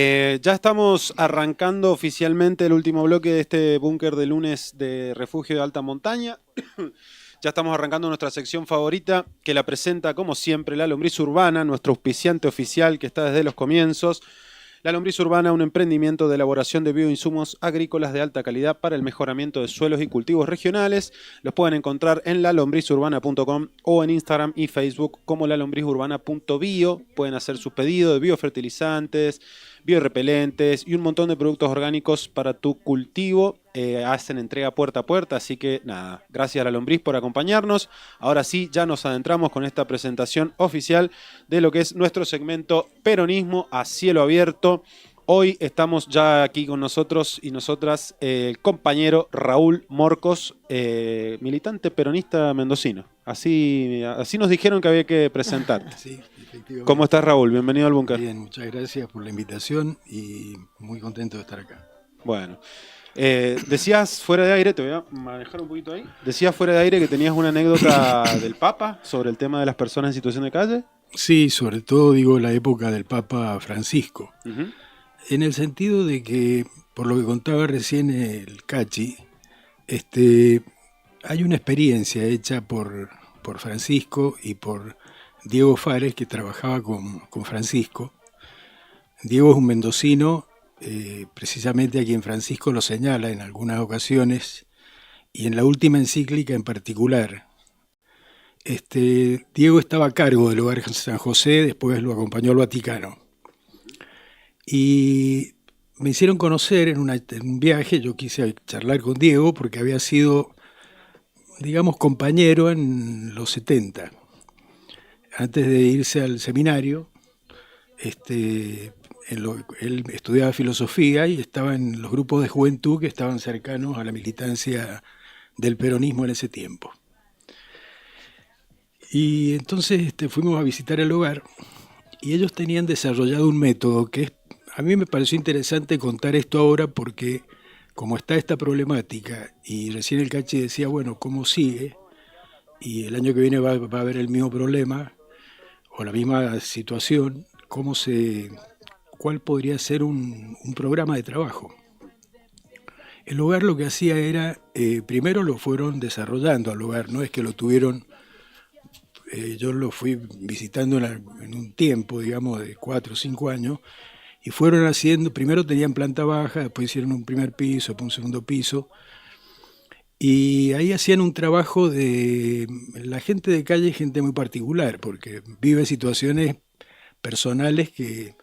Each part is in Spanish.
Ya estamos arrancando oficialmente el último bloque de este búnker de lunes de refugio de alta montaña. Ya estamos arrancando nuestra sección favorita, que la presenta, como siempre, La Lombriz Urbana, nuestro auspiciante oficial que está desde los comienzos. La Lombriz Urbana, un emprendimiento de elaboración de bioinsumos agrícolas de alta calidad para el mejoramiento de suelos y cultivos regionales. Los pueden encontrar en lalombrizurbana.com o en Instagram y Facebook como lalombrizurbana.bio. Pueden hacer sus pedidos de biofertilizantes, biorrepelentes y un montón de productos orgánicos para tu cultivo. Hacen entrega puerta a puerta, así que nada, gracias a La Lombriz por acompañarnos. Ahora sí, ya nos adentramos con esta presentación oficial de lo que es nuestro segmento Peronismo a cielo abierto. Hoy estamos ya aquí con nosotros y nosotras el compañero Raúl Morcos, militante peronista mendocino. Así nos dijeron que había que presentarte. Sí, efectivamente. ¿Cómo estás, Raúl? Bienvenido al búnker. Bien, muchas gracias por la invitación y muy contento de estar acá. Bueno, decías fuera de aire, te voy a manejar un poquito ahí. Decías fuera de aire que tenías una anécdota del Papa sobre el tema de las personas en situación de calle. Sí, sobre todo digo la época del Papa Francisco, en el sentido de que, por lo que contaba recién el Cachi, hay una experiencia hecha por Francisco y por Diego Fares, que trabajaba con Francisco. Diego es un mendocino, precisamente a quien Francisco lo señala en algunas ocasiones, y en la última encíclica en particular. Diego estaba a cargo del hogar San José, después lo acompañó al Vaticano. Y me hicieron conocer en un viaje, yo quise charlar con Diego porque había sido, digamos, compañero en los 70. Antes de irse al seminario, él estudiaba filosofía y estaba en los grupos de juventud que estaban cercanos a la militancia del peronismo en ese tiempo. Y entonces fuimos a visitar el hogar y ellos tenían desarrollado un método que a mí me pareció interesante contar esto ahora porque como está esta problemática y recién el Cachi decía, bueno, ¿cómo sigue? Y el año que viene va a haber el mismo problema o la misma situación, ¿cuál podría ser un programa de trabajo? El hogar lo que hacía era, primero lo fueron desarrollando al hogar, no es que lo tuvieron, yo lo fui visitando en un tiempo, digamos, de 4 o 5 años, y fueron haciendo, primero tenían planta baja, después hicieron un primer piso, después un segundo piso, y ahí hacían un trabajo de, la gente de calle es gente muy particular, porque vive situaciones personales que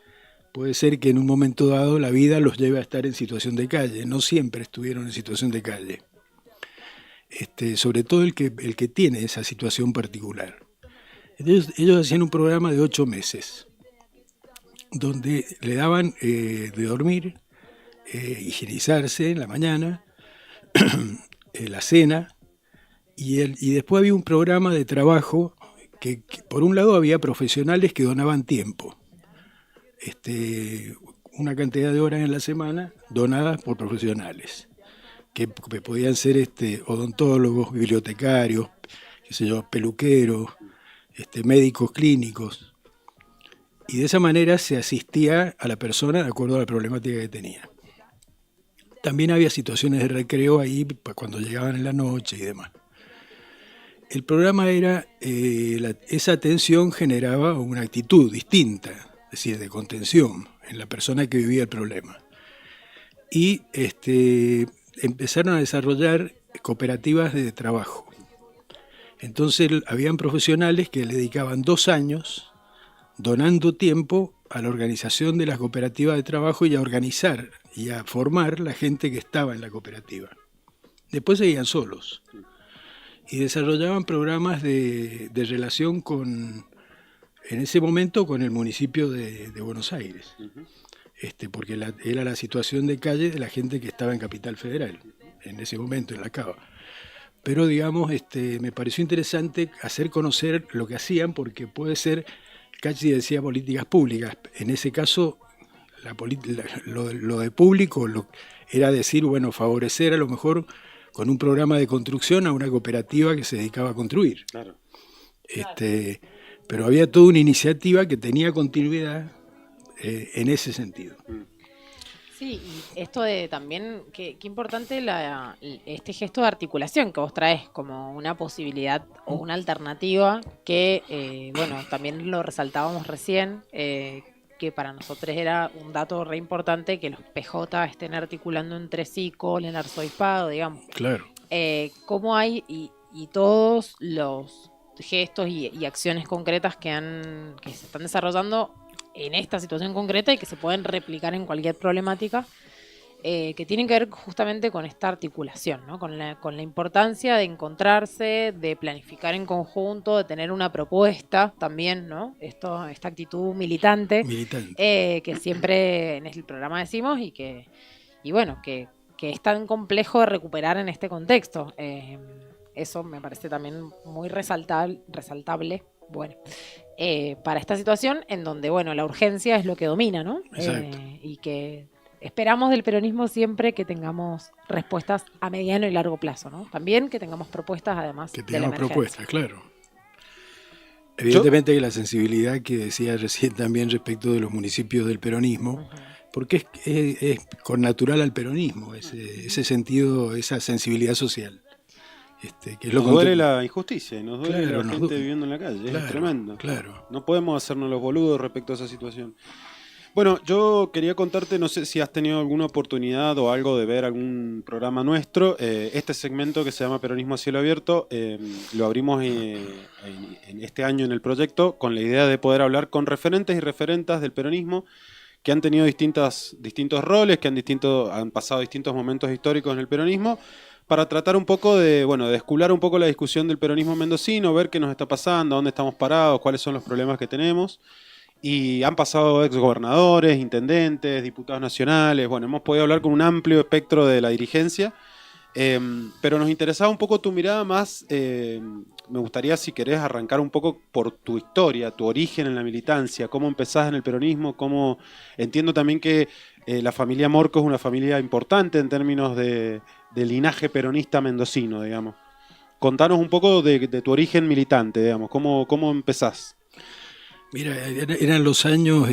puede ser que en un momento dado la vida los lleve a estar en situación de calle, no siempre estuvieron en situación de calle, sobre todo el que tiene esa situación particular. Ellos hacían un programa de 8 meses, donde le daban de dormir, higienizarse en la mañana, la cena, y después había un programa de trabajo que por un lado había profesionales que donaban tiempo, una cantidad de horas en la semana donadas por profesionales, que podían ser odontólogos, bibliotecarios, qué sé yo, peluqueros, médicos clínicos, y de esa manera se asistía a la persona de acuerdo a la problemática que tenía. También había situaciones de recreo ahí cuando llegaban en la noche y demás. El programa era, esa atención generaba una actitud distinta, es decir, de contención en la persona que vivía el problema. Y empezaron a desarrollar cooperativas de trabajo. Entonces habían profesionales que le dedicaban 2 años donando tiempo a la organización de las cooperativas de trabajo y a organizar y a formar la gente que estaba en la cooperativa. Después seguían solos y desarrollaban programas de relación en ese momento con el municipio de Buenos Aires, porque era la situación de calle de la gente que estaba en Capital Federal, en ese momento, en la Cava. Pero digamos, me pareció interesante hacer conocer lo que hacían porque puede ser, Cachi decía políticas públicas, en ese caso lo de público era decir, bueno, favorecer a lo mejor con un programa de construcción a una cooperativa que se dedicaba a construir. Claro. Pero había toda una iniciativa que tenía continuidad en ese sentido. Sí, y esto de también, qué importante este gesto de articulación que vos traes como una posibilidad o una alternativa que, bueno, también lo resaltábamos recién, que para nosotros era un dato re importante que los PJ estén articulando entre sí con el arzobispado, digamos. Claro. Cómo hay y todos los gestos y acciones concretas que se están desarrollando en esta situación concreta y que se pueden replicar en cualquier problemática, que tienen que ver justamente con esta articulación, ¿no? Con la importancia de encontrarse, de planificar en conjunto, de tener una propuesta también, ¿no? Esta actitud militante. Que siempre en el programa decimos y bueno, que es tan complejo de recuperar en este contexto. Eso me parece también muy resaltable. Bueno, para esta situación en donde, bueno, la urgencia es lo que domina, ¿no? Y que esperamos del peronismo siempre que tengamos respuestas a mediano y largo plazo, ¿no? También que tengamos propuestas, además, que de la emergencia. Propuestas, claro. Evidentemente que la sensibilidad que decía recién también respecto de los municipios del peronismo, porque es con natural al peronismo, ese sentido, esa sensibilidad social. Que es nos duele la injusticia, nos duele claro, la gente viviendo en la calle, claro, es tremendo. Claro. No podemos hacernos los boludos respecto a esa situación. Bueno, yo quería contarte, no sé si has tenido alguna oportunidad o algo de ver algún programa nuestro. Este segmento que se llama Peronismo a Cielo Abierto lo abrimos en este año en el proyecto con la idea de poder hablar con referentes y referentas del peronismo que han tenido distintos roles, que han pasado distintos momentos históricos en el peronismo, para tratar un poco de descular un poco la discusión del peronismo mendocino, ver qué nos está pasando, dónde estamos parados, cuáles son los problemas que tenemos. Y han pasado exgobernadores, intendentes, diputados nacionales, bueno, hemos podido hablar con un amplio espectro de la dirigencia, pero nos interesaba un poco tu mirada más, me gustaría si querés arrancar un poco por tu historia, tu origen en la militancia, cómo empezás en el peronismo, cómo entiendo también que la familia Morco es una familia importante en términos de linaje peronista mendocino, digamos. Contanos un poco de tu origen militante, digamos, cómo empezás. Mira, eran los años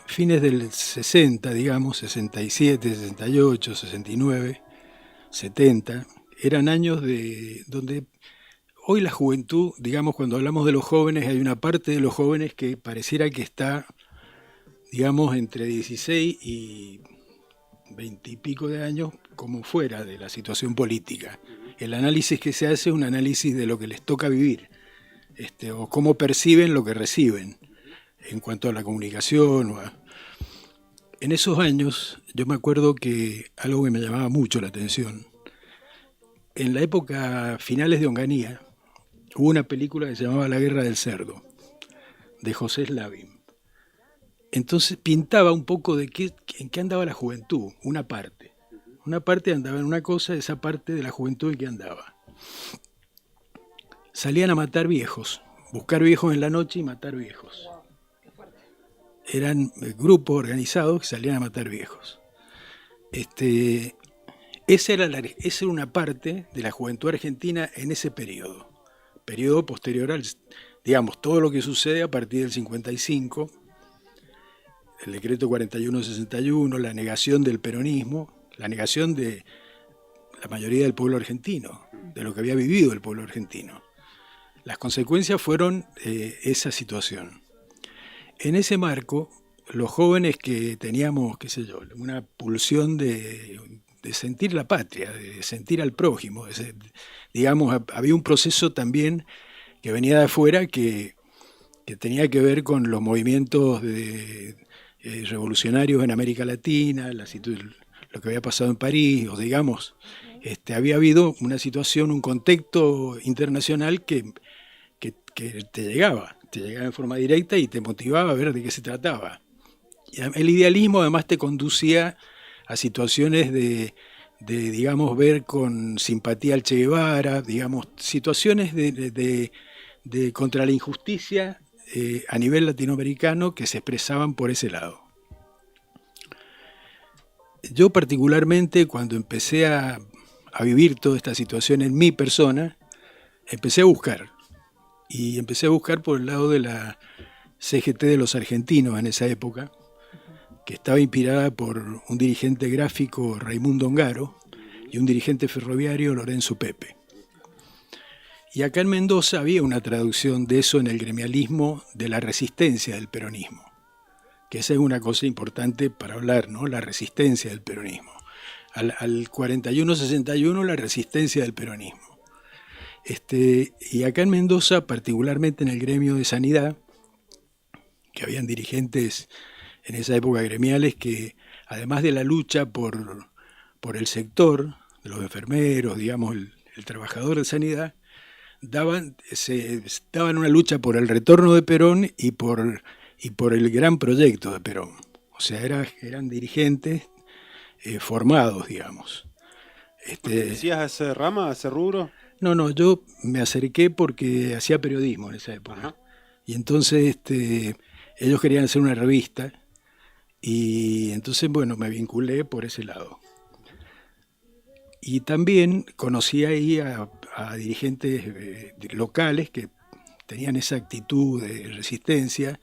fines del 60, digamos, 67, 68, 69, 70. Eran años donde hoy la juventud, digamos, cuando hablamos de los jóvenes, hay una parte de los jóvenes que pareciera que está, digamos, entre 16 y 20 y pico de años como fuera de la situación política. El análisis que se hace es un análisis de lo que les toca vivir. O cómo perciben lo que reciben en cuanto a la comunicación. En esos años yo me acuerdo que algo que me llamaba mucho la atención, en la época finales de Onganía hubo una película que se llamaba La Guerra del Cerdo, de José Slavin. Entonces pintaba un poco de en qué andaba la juventud, una parte andaba en una cosa, esa parte de la juventud en qué andaba. Salían a matar viejos, buscar viejos en la noche y matar viejos. Eran grupos organizados que salían a matar viejos. Esa era una parte de la juventud argentina en ese periodo posterior al, digamos, todo lo que sucede a partir del 55, el decreto 41-61, la negación del peronismo, la negación de la mayoría del pueblo argentino, de lo que había vivido el pueblo argentino. Las consecuencias fueron esa situación. En ese marco, los jóvenes que teníamos, qué sé yo, una pulsión de sentir la patria, de sentir al prójimo, digamos, había un proceso también que venía de afuera que tenía que ver con los movimientos revolucionarios en América Latina, lo que había pasado en París, o digamos, había habido una situación, un contexto internacional que te llegaba en forma directa y te motivaba a ver de qué se trataba. Y el idealismo además te conducía a situaciones de digamos, ver con simpatía al Che Guevara, digamos, situaciones de contra la injusticia a nivel latinoamericano que se expresaban por ese lado. Yo particularmente, cuando empecé a vivir toda esta situación en mi persona, empecé a buscar por el lado de la CGT de los argentinos en esa época, que estaba inspirada por un dirigente gráfico, Raimundo Ongaro, y un dirigente ferroviario, Lorenzo Pepe. Y acá en Mendoza había una traducción de eso en el gremialismo de la resistencia del peronismo, que esa es una cosa importante para hablar, ¿no? La resistencia del peronismo. Al 41-61 la resistencia del peronismo. Y acá en Mendoza, particularmente en el gremio de sanidad, que habían dirigentes en esa época gremiales que, además de la lucha por el sector de los enfermeros, digamos, el trabajador de sanidad, daban una lucha por el retorno de Perón y por el gran proyecto de Perón. O sea, eran dirigentes formados, digamos. ¿Decías a ese rama, a ese rubro? No, yo me acerqué porque hacía periodismo en esa época. Ajá. Y entonces ellos querían hacer una revista y entonces, bueno, me vinculé por ese lado. Y también conocí ahí a dirigentes locales que tenían esa actitud de resistencia.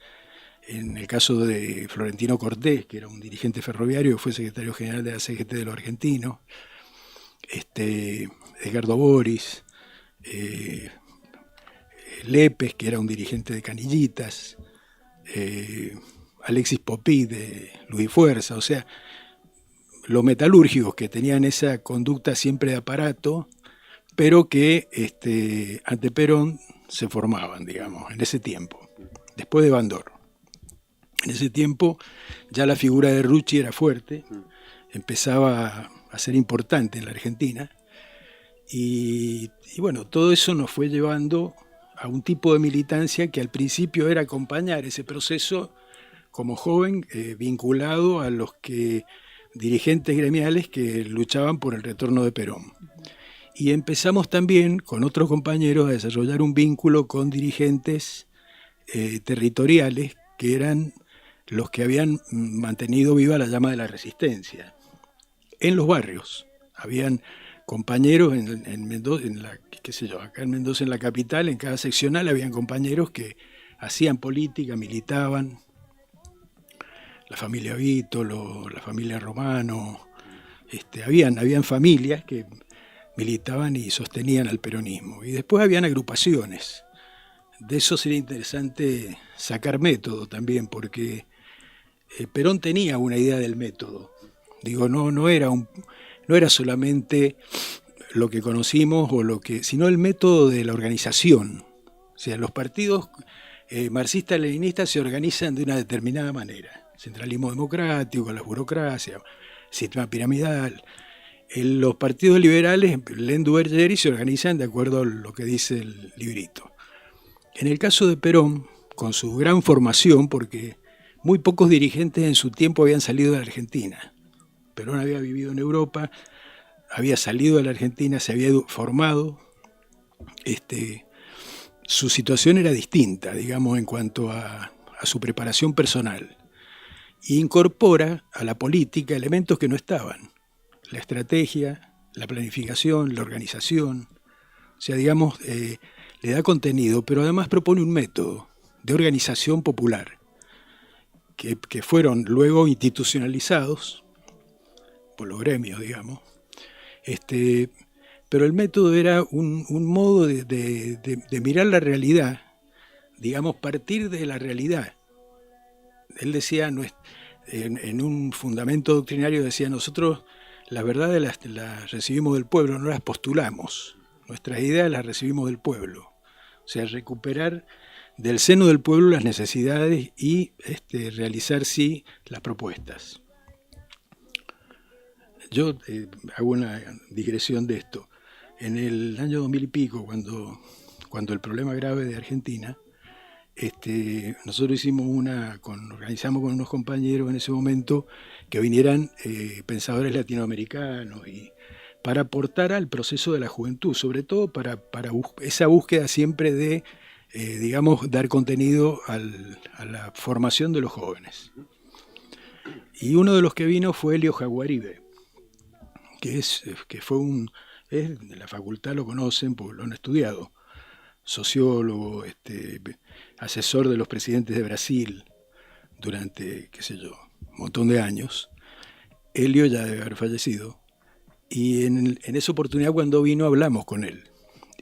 En el caso de Florentino Cortés, que era un dirigente ferroviario, que fue secretario general de la CGT de los argentinos, Edgardo Boris, Lepes, que era un dirigente de Canillitas, Alexis Popí de Luis Fuerza, o sea, los metalúrgicos que tenían esa conducta siempre de aparato, pero que ante Perón se formaban, digamos, en ese tiempo, después de Bandor. En ese tiempo ya la figura de Rucci era fuerte, empezaba a ser importante en la Argentina, y bueno, todo eso nos fue llevando a un tipo de militancia que al principio era acompañar ese proceso como joven, vinculado a los dirigentes gremiales que luchaban por el retorno de Perón. Y empezamos también con otros compañeros a desarrollar un vínculo con dirigentes territoriales que eran los que habían mantenido viva la llama de la resistencia. En los barrios habían compañeros en Mendoza, acá en Mendoza, en la capital, en cada seccional habían compañeros que hacían política, militaban. La familia Vítolo, la familia Romano, habían familias que militaban y sostenían al peronismo. Y después habían agrupaciones. De eso sería interesante sacar método también, porque Perón tenía una idea del método. Digo, no era solamente lo que conocimos sino el método de la organización. O sea, los partidos marxistas-leninistas se organizan de una determinada manera. Centralismo democrático, con la burocracia, sistema piramidal. Los partidos liberales leen Duverger y se organizan de acuerdo a lo que dice el librito. En el caso de Perón, con su gran formación, porque muy pocos dirigentes en su tiempo habían salido de la Argentina. Perón había vivido en Europa, había salido de la Argentina, se había formado. Su situación era distinta, digamos, en cuanto a su preparación personal. E incorpora a la política elementos que no estaban. La estrategia, la planificación, la organización. O sea, digamos, le da contenido, pero además propone un método de organización popular que fueron luego institucionalizados por los gremios, digamos. Pero el método era un modo de mirar la realidad, digamos, partir de la realidad. Él decía, en un fundamento doctrinario decía, nosotros las verdades las recibimos del pueblo, no las postulamos. Nuestras ideas las recibimos del pueblo. O sea, recuperar del seno del pueblo las necesidades y realizar, sí, las propuestas. Yo hago una digresión de esto. En el año 2000 y pico, cuando el problema grave de Argentina, nosotros organizamos con unos compañeros en ese momento que vinieran pensadores latinoamericanos para aportar al proceso de la juventud, sobre todo para esa búsqueda siempre de, digamos, dar contenido a la formación de los jóvenes. Y uno de los que vino fue Elio Jaguaribe, que fue de la facultad, lo conocen porque lo han estudiado. sociólogo, asesor de los presidentes de Brasil durante, qué sé yo, un montón de años. Helio ya debe haber fallecido. Y en esa oportunidad cuando vino hablamos con él.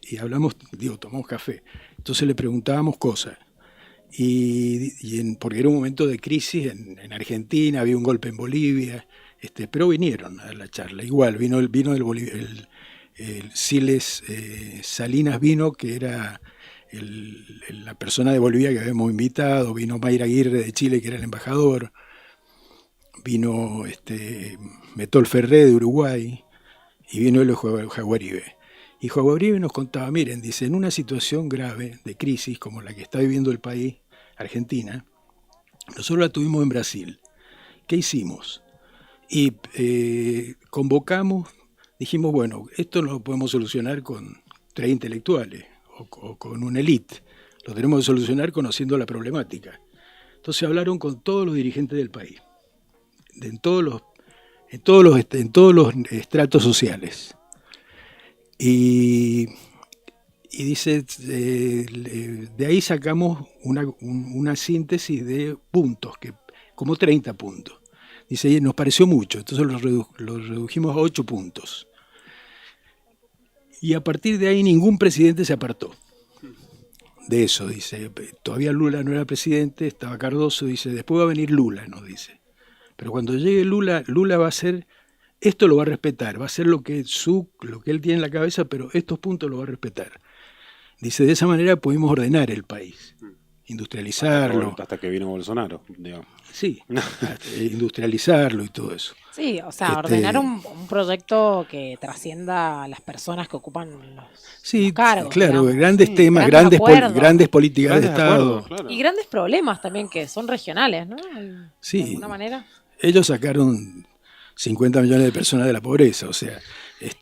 Y hablamos, tomamos café. Entonces le preguntábamos cosas. Porque era un momento de crisis en Argentina, había un golpe en Bolivia, pero vinieron a la charla. Igual, vino el Siles Salinas vino, que era la persona de Bolivia que habíamos invitado, vino Mayra Aguirre de Chile, que era el embajador, vino Metol Ferré de Uruguay, y vino el Jaguaribe. Y Jaguaribe nos contaba, miren, dice, en una situación grave de crisis como la que está viviendo el país, Argentina, nosotros la tuvimos en Brasil. ¿Qué hicimos? Y convocamos, dijimos, bueno, esto no lo podemos solucionar con 3 intelectuales o con una élite, lo tenemos que solucionar conociendo la problemática. Entonces hablaron con todos los dirigentes del país, en todos los estratos sociales. Y dice, de ahí sacamos una síntesis de puntos, como 30 puntos. Dice, nos pareció mucho, entonces los redujimos a 8 puntos. Y a partir de ahí ningún presidente se apartó de eso, dice. Todavía Lula no era presidente, estaba Cardoso, dice, después va a venir Lula, nos dice. Pero cuando llegue Lula va a hacer, esto lo va a respetar, va a hacer lo que él tiene en la cabeza, pero estos puntos lo va a respetar. Dice, de esa manera pudimos ordenar el país, industrializarlo. Hasta que vino Bolsonaro, digamos. Sí, industrializarlo y todo eso. Sí, o sea, ordenar un proyecto que trascienda a las personas que ocupan los cargos. Claro, digamos. Grandes temas, grandes políticas de Estado. Claro. Y grandes problemas también que son regionales, ¿no? Sí, de alguna manera. Ellos sacaron 50 millones de personas de la pobreza, o sea,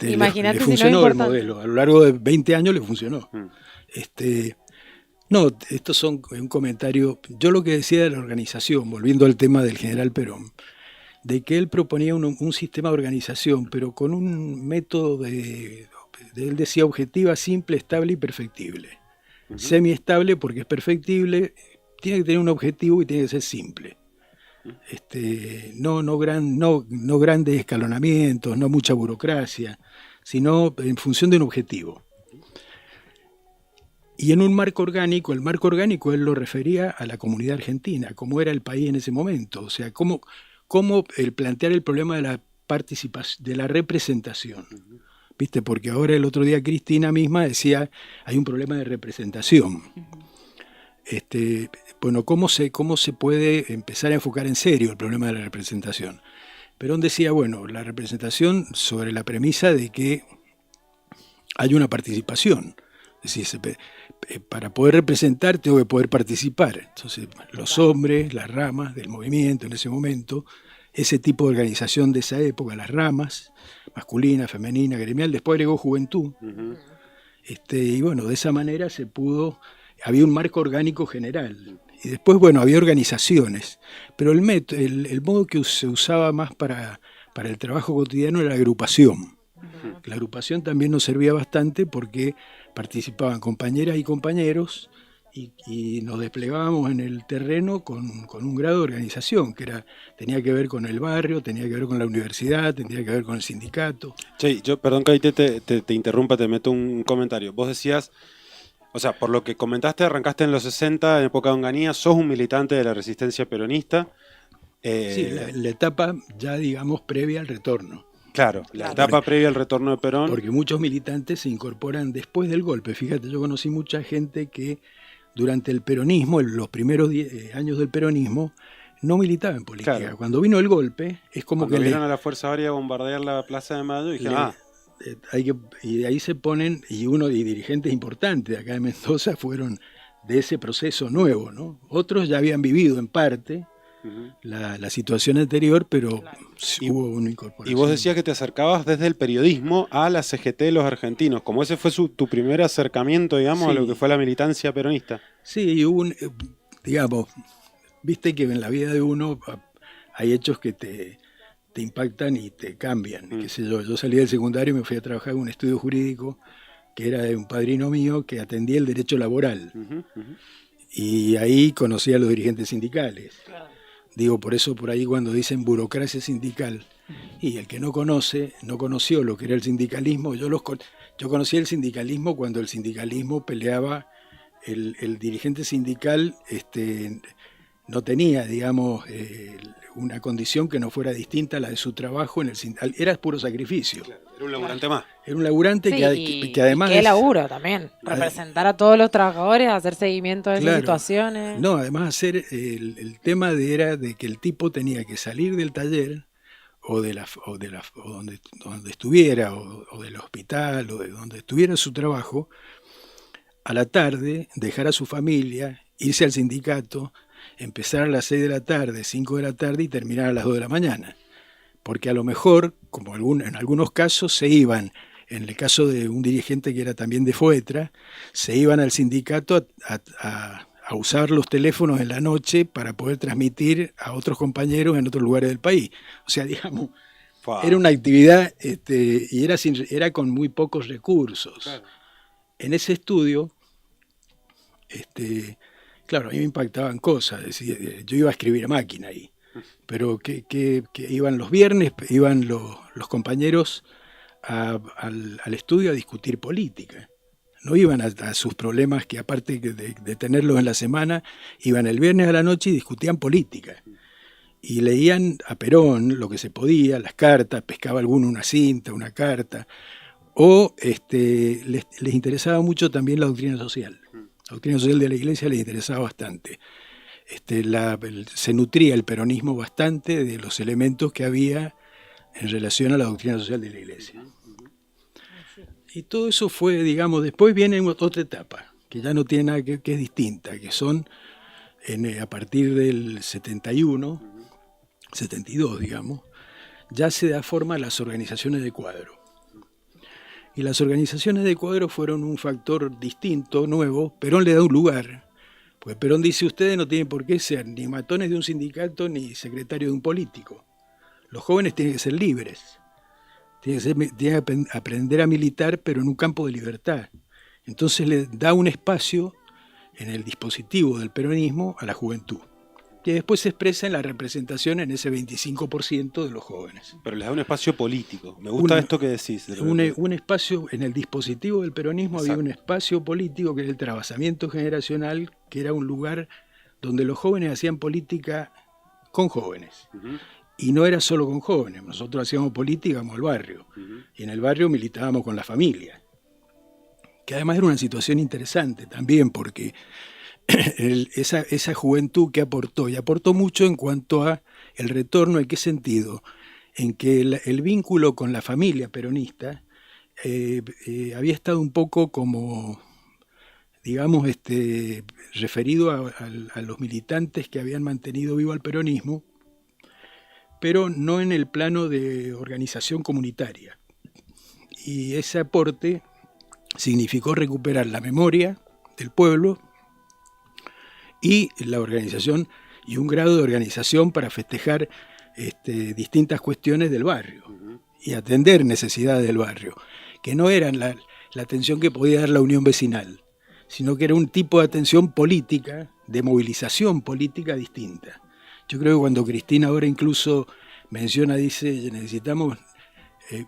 Imagínate le si no es funcionó el importante. modelo, a lo largo de 20 años le funcionó. No, estos son un comentario, yo lo que decía de la organización, volviendo al tema del general Perón, de que él proponía un sistema de organización, pero con un método él decía objetiva, simple, estable y perfectible. Semiestable porque es perfectible, tiene que tener un objetivo y tiene que ser simple. No grandes escalonamientos, no mucha burocracia, sino en función de un objetivo. Y en un marco orgánico, el marco orgánico él lo refería a la comunidad argentina, cómo era el país en ese momento, o sea, cómo el plantear el problema de la participación, de la representación. ¿Viste? Porque ahora el otro día Cristina misma decía, hay un problema de representación. Bueno, ¿cómo se puede empezar a enfocar en serio el problema de la representación? Perón decía, bueno, la representación sobre la premisa de que hay una participación. Es decir, para poder representar tengo que poder participar. Entonces, los hombres, las ramas del movimiento en ese momento, ese tipo de organización de esa época, las ramas, masculina, femenina, gremial, después agregó juventud. Y bueno, de esa manera había un marco orgánico general. Y después, bueno, había organizaciones, pero el modo que se usaba más para el trabajo cotidiano era la agrupación. La agrupación también nos servía bastante porque participaban compañeras y compañeros y nos desplegábamos en el terreno con un grado de organización que tenía que ver con el barrio, tenía que ver con la universidad, tenía que ver con el sindicato. Che, yo, perdón que ahí te interrumpa, te meto un comentario. Vos decías, o sea, por lo que comentaste, arrancaste en los 60, en época de Onganía, sos un militante de la resistencia peronista. Sí, la etapa ya, digamos, previa al retorno. Claro, la etapa previa al retorno de Perón. Porque muchos militantes se incorporan después del golpe. Fíjate, yo conocí mucha gente que durante el peronismo, los primeros años del peronismo, no militaba en política. Claro. Cuando vino el golpe, es como cuando vieron a la Fuerza Aérea bombardear la Plaza de Mayo y dijeron, y de ahí se ponen, y dirigentes importantes de acá de Mendoza fueron de ese proceso nuevo, ¿no? Otros ya habían vivido en parte la situación anterior, pero hubo una incorporación. Y vos decías que te acercabas desde el periodismo a la CGT de los argentinos, como ese fue tu primer acercamiento, digamos, a lo que fue la militancia peronista. Sí, digamos, viste que en la vida de uno hay hechos que te impactan y te cambian. Qué sé yo salí del secundario y me fui a trabajar en un estudio jurídico que era de un padrino mío que atendía el derecho laboral. Ujú, ujú. Y ahí conocí a los dirigentes sindicales. Digo, por eso por ahí cuando dicen burocracia sindical, y el que no conoce, no conoció lo que era el sindicalismo. Yo conocí el sindicalismo cuando el sindicalismo peleaba, el dirigente sindical no tenía, digamos, una condición que no fuera distinta a la de su trabajo en el sindical. Era puro sacrificio. Claro, era un laburante más. Era un laburante Sí, que además... y qué laburo también. Representar a todos los trabajadores, hacer seguimiento de esas Claro. situaciones. No, además hacer el tema era de que el tipo tenía que salir del taller o donde estuviera, o del hospital, o de donde estuviera su trabajo, a la tarde, dejar a su familia, irse al sindicato, empezar a las 6 de la tarde, 5 de la tarde y terminar a las 2 de la mañana. Porque a lo mejor, como en algunos casos, se iban, en el caso de un dirigente que era también de FOETRA, se iban al sindicato a usar los teléfonos en la noche para poder transmitir a otros compañeros en otros lugares del país. O sea, digamos, era una actividad y era con muy pocos recursos. Claro. En ese estudio, claro, a mí me impactaban cosas. Es decir, yo iba a escribir a máquina ahí, pero que iban los viernes, iban los compañeros al estudio a discutir política. No iban a sus problemas, que aparte de tenerlos en la semana, iban el viernes a la noche y discutían política. Y leían a Perón lo que se podía, las cartas, pescaba alguno una cinta, una carta, o les interesaba mucho también la doctrina social. La doctrina social de la Iglesia les interesaba bastante. Se nutría el peronismo bastante de los elementos que había en relación a la doctrina social de la Iglesia. Y todo eso fue, digamos, después viene otra etapa, que ya no tiene nada que es distinta, que son a partir del 71, 72, digamos, ya se da forma a las organizaciones de cuadro. Y las organizaciones de cuadro fueron un factor distinto, nuevo. Perón le da un lugar, porque Perón dice, ustedes no tienen por qué ser ni matones de un sindicato ni secretarios de un político. Los jóvenes tienen que ser libres. Tienen que aprender a militar, pero en un campo de libertad. Entonces le da un espacio en el dispositivo del peronismo a la juventud, que después se expresa en la representación en ese 25% de los jóvenes. Pero les da un espacio político. Me gusta esto que decís. Un espacio, en el dispositivo del peronismo. Exacto. Había un espacio político que era el trabajamiento generacional, que era un lugar donde los jóvenes hacían política con jóvenes. Uh-huh. Y no era solo con jóvenes, nosotros hacíamos política como el barrio, y en el barrio militábamos con la familia, que además era una situación interesante también, porque esa juventud que aportó, y aportó mucho en cuanto a el retorno. ¿En qué sentido? En que el vínculo con la familia peronista había estado un poco como, digamos, referido a los militantes que habían mantenido vivo al peronismo, pero no en el plano de organización comunitaria. Y ese aporte significó recuperar la memoria del pueblo y la organización, y un grado de organización para festejar distintas cuestiones del barrio y atender necesidades del barrio, que no eran la atención que podía dar la unión vecinal, sino que era un tipo de atención política, de movilización política distinta. Yo creo que cuando Cristina ahora incluso menciona, dice, necesitamos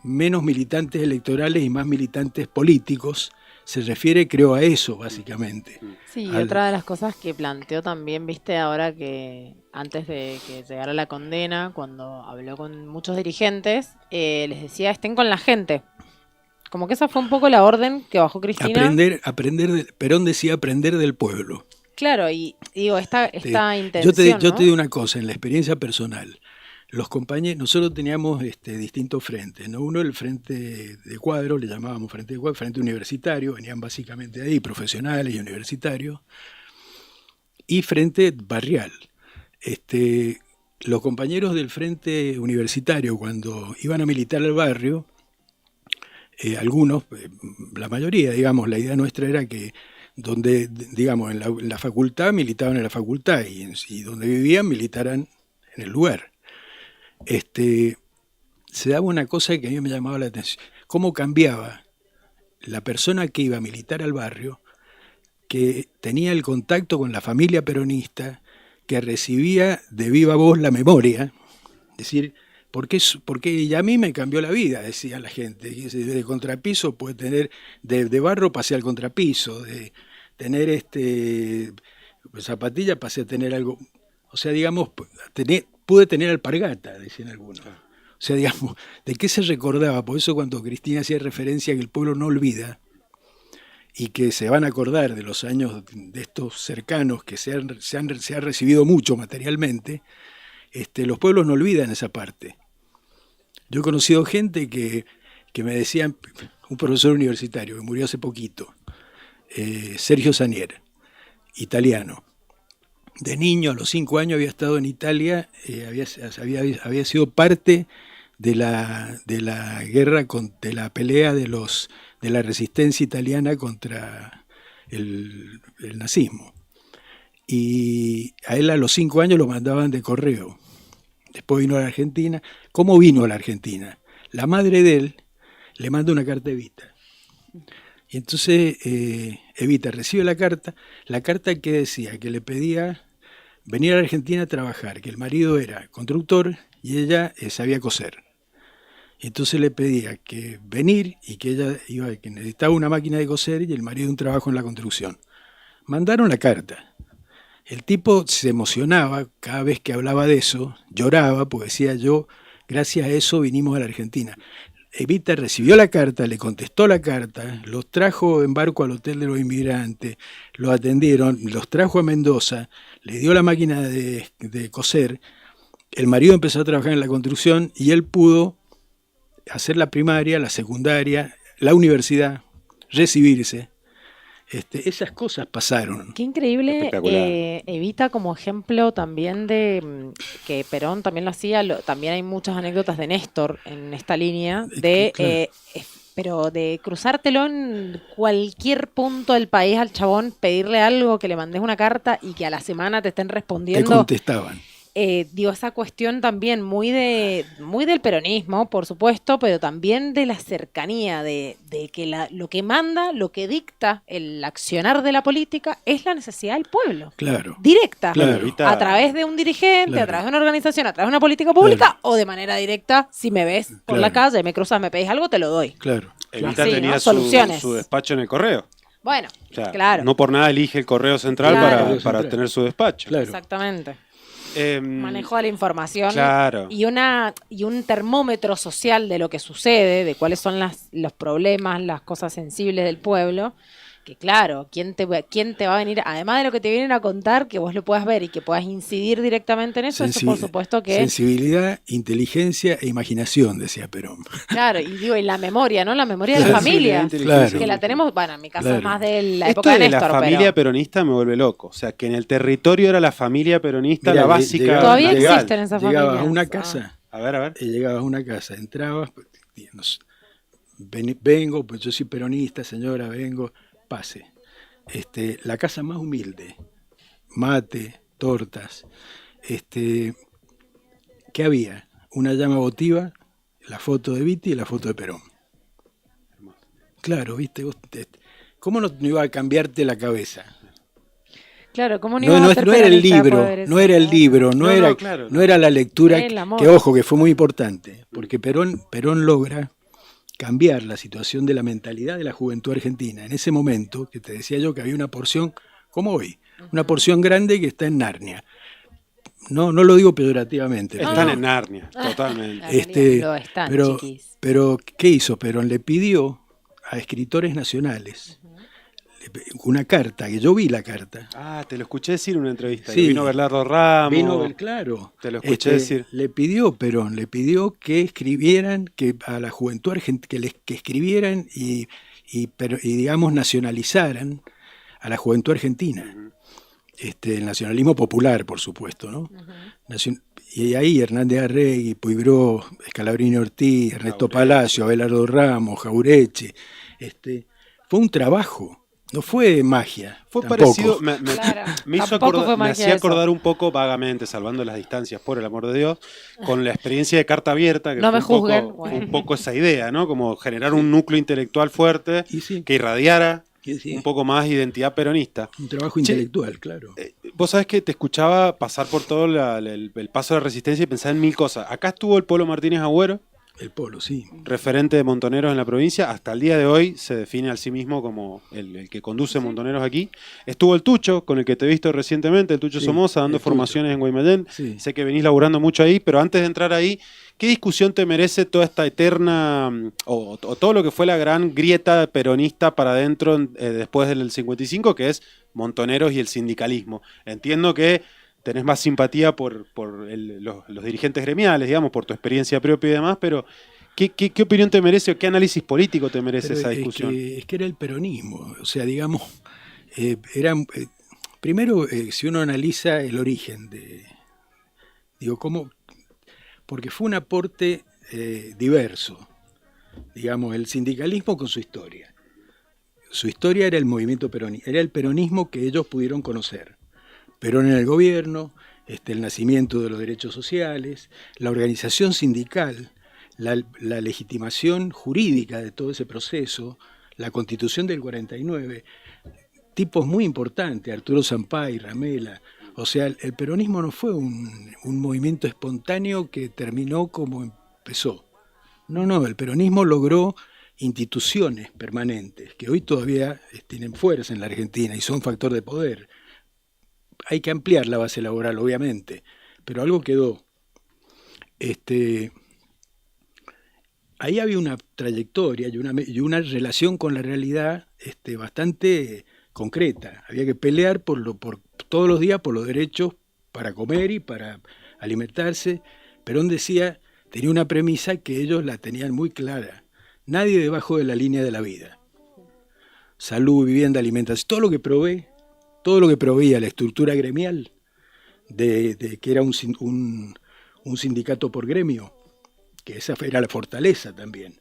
menos militantes electorales y más militantes políticos, se refiere, creo, a eso, básicamente. Sí, y otra de las cosas que planteó también, viste, ahora que antes de que llegara la condena, cuando habló con muchos dirigentes, les decía, estén con la gente. Como que esa fue un poco la orden que bajó Cristina. Perón decía aprender del pueblo. Claro, y digo, esta intención, yo te digo una cosa, en la experiencia personal, los compañeros, nosotros teníamos distintos frentes, ¿no? Uno, el frente de cuadro, le llamábamos frente de cuadro, frente universitario, venían básicamente de ahí, profesionales y universitarios, y frente barrial. Los compañeros del frente universitario, cuando iban a militar al barrio, algunos, la mayoría, digamos, la idea nuestra era que donde, digamos, en la facultad militaban en la facultad y donde vivían militaran en el lugar. Se daba una cosa que a mí me llamaba la atención, cómo cambiaba la persona que iba a militar al barrio, que tenía el contacto con la familia peronista, que recibía de viva voz la memoria, es decir, porque ya a mí me cambió la vida, decía la gente. De contrapiso puede tener, de barro pasé al contrapiso, de tener zapatilla pasé a tener algo, o sea, digamos, pude tener alpargata, decían algunos. O sea, digamos, ¿de qué se recordaba? Por eso cuando Cristina hacía referencia a que el pueblo no olvida, y que se van a acordar de los años de estos cercanos que se ha recibido mucho materialmente, los pueblos no olvidan esa parte. Yo he conocido gente que me decían, un profesor universitario que murió hace poquito, Sergio Sanier, italiano. De niño, a los 5 años, había estado en Italia, había sido parte de la guerra, de la pelea de la resistencia italiana contra el nazismo. Y a él a los 5 años lo mandaban de correo. Después vino a la Argentina. ¿Cómo vino a la Argentina? La madre de él le manda una carta a Evita. Y entonces Evita recibe la carta que decía, que le pedía venir a la Argentina a trabajar, que el marido era constructor y ella sabía coser. Y entonces le pedía que venir y que ella que necesitaba una máquina de coser y el marido un trabajo en la construcción. Mandaron la carta. El tipo se emocionaba cada vez que hablaba de eso, lloraba, porque decía yo, gracias a eso vinimos a la Argentina. Evita recibió la carta, le contestó la carta, los trajo en barco al Hotel de los Inmigrantes, los atendieron, los trajo a Mendoza, le dio la máquina de coser, el marido empezó a trabajar en la construcción y él pudo hacer la primaria, la secundaria, la universidad, recibirse. Esas cosas pasaron. Qué increíble, Evita como ejemplo también de que Perón también lo hacía, también hay muchas anécdotas de Néstor en esta línea, pero de cruzártelo en cualquier punto del país al chabón, pedirle algo, que le mandes una carta y que a la semana te estén respondiendo. Te contestaban. Esa cuestión también muy del peronismo, por supuesto, pero también de la cercanía, de que lo que manda, lo que dicta el accionar de la política es la necesidad del pueblo. Claro. Directa. Claro. A través de un dirigente, Claro. a través de una organización, a través de una política pública, o de manera directa, si me ves por la calle, me cruzas, me pedís algo, te lo doy. Claro. Evita Sí, tenía ¿no? Soluciones. su despacho en el correo. Bueno, O sea, claro. no por nada elige el correo central Claro. para tener su despacho. Claro. Exactamente. Em, Manejo de la información Claro. y un termómetro social de lo que sucede, de cuáles son los problemas, las cosas sensibles del pueblo, que claro, ¿quién te va a venir? Además de lo que te vienen a contar, que vos lo puedas ver y que puedas incidir directamente en eso, eso por supuesto que... Sensibilidad, inteligencia e imaginación, decía Perón. Claro, y la memoria, ¿no? La memoria de la familia, Claro. que la tenemos, bueno, en mi caso Claro. es más de la Esto época de de Néstor, la familia pero... peronista me vuelve loco. O sea, que en el territorio era la familia peronista, Mira, la básica. llegaba- Todavía legal. existen esas familias. Llegabas a una casa, A ver. llegabas a una casa, entrabas, vengo, pues yo soy peronista, señora, vengo, pase. La casa más humilde, mate, tortas, ¿qué había? Una llama votiva, la foto de Viti y la foto de Perón. Claro, viste, ¿cómo no iba a cambiarte la cabeza? Claro, ¿cómo No ibas a ser era el peronista libro, para ver no eso? era el libro, no era claro. no era la lectura, Era el amor. que ojo, que fue muy importante, porque Perón logra cambiar la situación de la mentalidad de la juventud argentina. En ese momento, que te decía yo que había una porción, como hoy, una porción grande que está en Narnia. No lo digo peyorativamente. Están pero- en Narnia, totalmente. La realidad lo están, chiquis. pero ¿qué hizo Perón? Le pidió a escritores nacionales una carta, que yo vi la carta. Ah, te lo escuché decir en una entrevista. Sí. Que vino Bernardo Ramos. Claro. Te lo escuché decir. Le pidió Perón, le pidió que escribieran, que a la juventud argentina, que escribieran y digamos nacionalizaran a la juventud argentina. El nacionalismo popular, por supuesto, ¿no? Y ahí Hernández Arregui, Puigró, Scalabrini Ortiz, Ernesto Jauretche. Palacio, Abelardo Ramos, Jauretche. Fue un trabajo No fue magia. Fue tampoco. parecido, Claro, me hizo tampoco acordar, fue me magia hacía eso. acordar un poco vagamente, salvando las distancias, por el amor de Dios, con la experiencia de Carta Abierta, que No fue, me juzguen, fue bueno. un poco esa idea, ¿no? Como generar un núcleo intelectual fuerte Y sí, que irradiara y sí, un poco más identidad peronista. un trabajo Che, intelectual, claro. vos sabés que te escuchaba pasar por todo el paso de la resistencia y pensar en mil cosas. Acá estuvo el Polo Martínez Agüero, El polo, sí. referente de montoneros en la provincia. Hasta el día de hoy se define a sí mismo como el que conduce montoneros aquí. Estuvo el Tucho, con el que te he visto recientemente, el Tucho Sí, Somoza, dando el Tucho. formaciones en Guaymallén. Sí. Sé que venís laburando mucho ahí, pero antes de entrar ahí, ¿qué discusión te merece toda esta eterna, o todo lo que fue la gran grieta peronista para adentro después del 55, que es montoneros y el sindicalismo? Entiendo que tenés más simpatía por los dirigentes gremiales, digamos, por tu experiencia propia y demás, pero ¿qué opinión te merece o qué análisis político te merece Pero esa discusión? es que era el peronismo. O sea, digamos, primero, si uno analiza el origen digo, cómo, porque fue un aporte diverso. Digamos, el sindicalismo con su historia. Su historia era el movimiento peronista, era el peronismo que ellos pudieron conocer. Perón en el gobierno, el nacimiento de los derechos sociales, la organización sindical, la legitimación jurídica de todo ese proceso, la Constitución del 49, tipos muy importantes, Arturo Sampay, Ramela. O sea, el peronismo no fue un movimiento espontáneo que terminó como empezó. No, el peronismo logró instituciones permanentes que hoy todavía tienen fuerza en la Argentina y son factor de poder. Hay que ampliar la base laboral, obviamente, pero algo quedó. Ahí había una trayectoria y una relación con la realidad bastante concreta. Había que pelear por todos los días por los derechos para comer y para alimentarse. Perón decía, tenía una premisa que ellos la tenían muy clara. Nadie debajo de la línea de la vida. Salud, vivienda, alimentación, todo lo que proveía la estructura gremial, de que era un sindicato por gremio, que esa era la fortaleza también,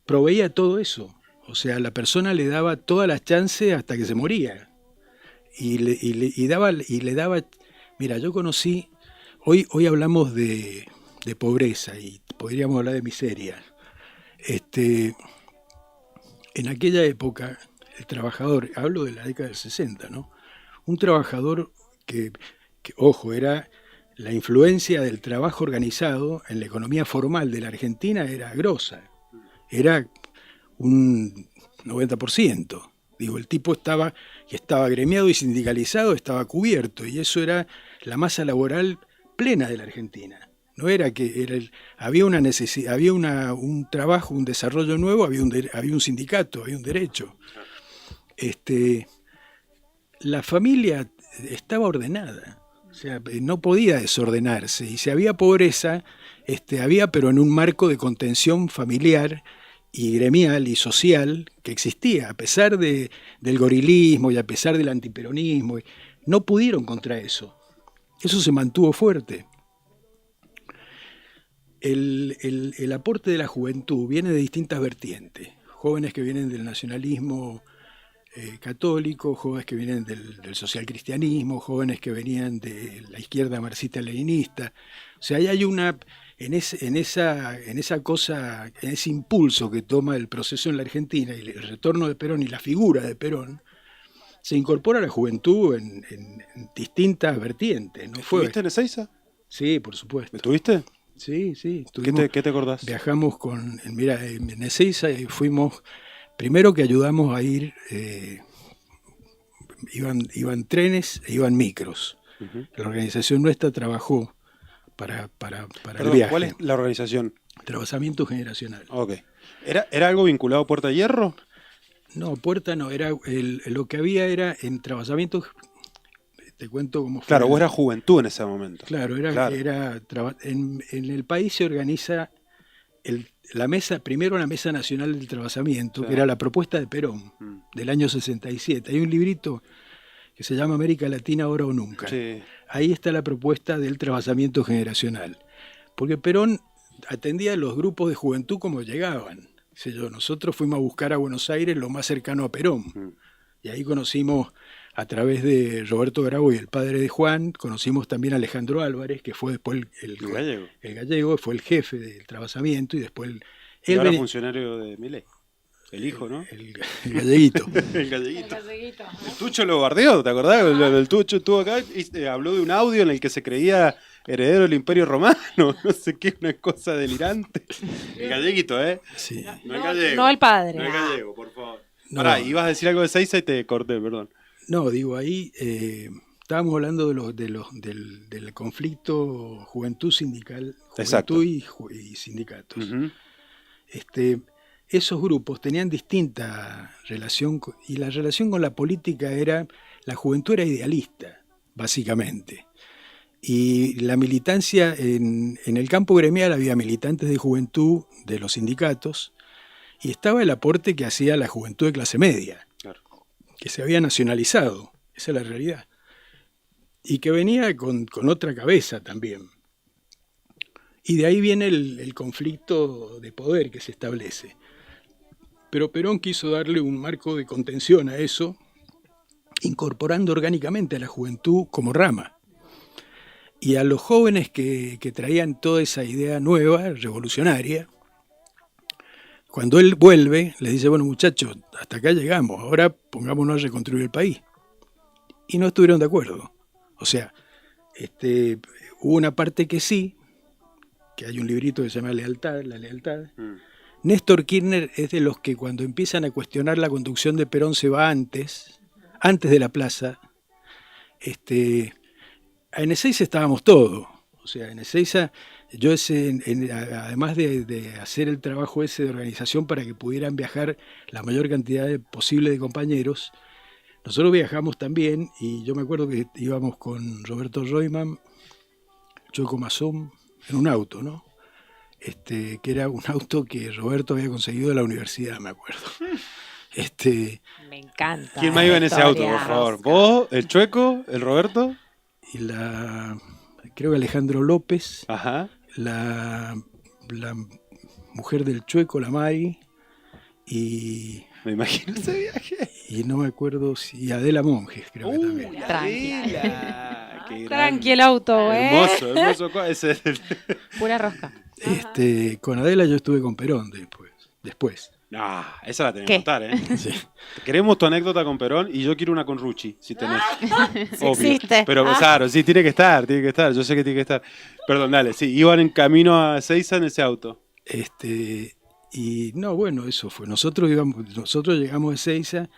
proveía todo eso. O sea, la persona le daba todas las chances hasta que se moría. Y le daba... Mira, yo conocí... Hoy hablamos de pobreza y podríamos hablar de miseria. En aquella época, el trabajador, hablo de la década del 60, ¿no? Un trabajador que, ojo, era la influencia del trabajo organizado en la economía formal de la Argentina era grosa. Era un 90%. Digo, el tipo estaba gremiado y sindicalizado, estaba cubierto, y eso era la masa laboral plena de la Argentina. No era que había una necesidad, había un trabajo, un desarrollo nuevo, había un sindicato, había un derecho. La familia estaba ordenada, o sea, no podía desordenarse, y si había pobreza, había, pero en un marco de contención familiar y gremial y social que existía, a pesar del gorilismo y a pesar del antiperonismo. No pudieron contra eso. Eso se mantuvo fuerte. El aporte de la juventud viene de distintas vertientes. Jóvenes que vienen del nacionalismo católico, jóvenes que vienen del socialcristianismo, jóvenes que venían de la izquierda marxista-leninista. O sea, ahí hay en esa cosa, en ese impulso que toma el proceso en la Argentina y el retorno de Perón y la figura de Perón, se incorpora la juventud en distintas vertientes. ¿No fue? ¿Estuviste en Ezeiza? Sí, por supuesto. ¿Estuviste? Sí. ¿Qué te acordás? Viajamos en Ezeiza y fuimos, primero que ayudamos a ir, iban trenes e iban micros. Uh-huh. La organización nuestra trabajó para el viaje. ¿Cuál es la organización? Trabajamiento generacional. Ok. ¿Era algo vinculado a Puerta de Hierro? No, Puerta no, lo que había era en trabajamiento. Te cuento cómo fue. Claro, vos eras juventud en ese momento. Claro, en el país se organiza primero la Mesa Nacional del Trabajamiento, que era la propuesta de Perón, del año 67. Hay un librito que se llama América Latina ahora o nunca. Sí. Ahí está la propuesta del trabajamiento generacional. Porque Perón atendía a los grupos de juventud como llegaban. qué sé yo, nosotros fuimos a buscar a Buenos Aires lo más cercano a Perón. Y ahí conocimos, a través de Roberto Graboy, el padre de Juan, conocimos también a Alejandro Álvarez, que fue después el gallego, fue el jefe del trabajamiento, y después y ahora funcionario de Milei. El hijo, ¿no? El galleguito. El galleguito. El Tucho lo bardeó, ¿te acordás? El Tucho estuvo acá y habló de un audio en el que se creía heredero del Imperio Romano, no sé qué, una cosa delirante. El galleguito, ¿eh? Sí. No el gallego. No el padre. No el gallego, por favor. No. Pará, ibas a decir algo de Seiza y te corté, perdón. No, digo, ahí estábamos hablando del conflicto juventud sindical, juventud y sindicatos. Esos grupos tenían distinta relación, y la relación con la política era, la juventud era idealista, básicamente. Y la militancia, en el campo gremial había militantes de juventud de los sindicatos, y estaba el aporte que hacía la juventud de clase media, claro, que se había nacionalizado, esa es la realidad, y que venía con otra cabeza también. Y de ahí viene el conflicto de poder que se establece. Pero Perón quiso darle un marco de contención a eso, incorporando orgánicamente a la juventud como rama. Y a los jóvenes que traían toda esa idea nueva, revolucionaria, cuando él vuelve, les dice, bueno muchachos, hasta acá llegamos, ahora pongámonos a reconstruir el país. Y no estuvieron de acuerdo. O sea, hubo una parte que sí, que hay un librito que se llama La Lealtad. Néstor Kirchner es de los que cuando empiezan a cuestionar la conducción de Perón se va antes de la plaza. En Ezeiza estábamos todos. O sea, en Ezeiza, yo además de hacer el trabajo ese de organización para que pudieran viajar la mayor cantidad posible de compañeros, nosotros viajamos también, y yo me acuerdo que íbamos con Roberto Reutemann, Choco Mazón, en un auto, ¿no? Que era un auto que Roberto había conseguido de la universidad, me acuerdo. Me encanta. ¿Quién más iba en ese auto, por favor? ¿Vos, el Chueco, el Roberto? Y creo que Alejandro López, ajá, la mujer del Chueco, la Mari, y... Me imagino ese viaje. Y no me acuerdo si Adela Monjes, creo que también. Tranqui el auto, hermoso. Ese es pura rosca. Con Adela yo estuve con Perón después. No, esa la tenés que contar, ¿eh? Sí. Queremos tu anécdota con Perón y yo quiero una con Rucci, si tenés. Sí, existe. Pero claro, sí, tiene que estar. Yo sé que tiene que estar. Perdón, dale, sí, iban en camino a Ezeiza en ese auto. Y no, bueno, eso fue. Nosotros llegamos a Ezeiza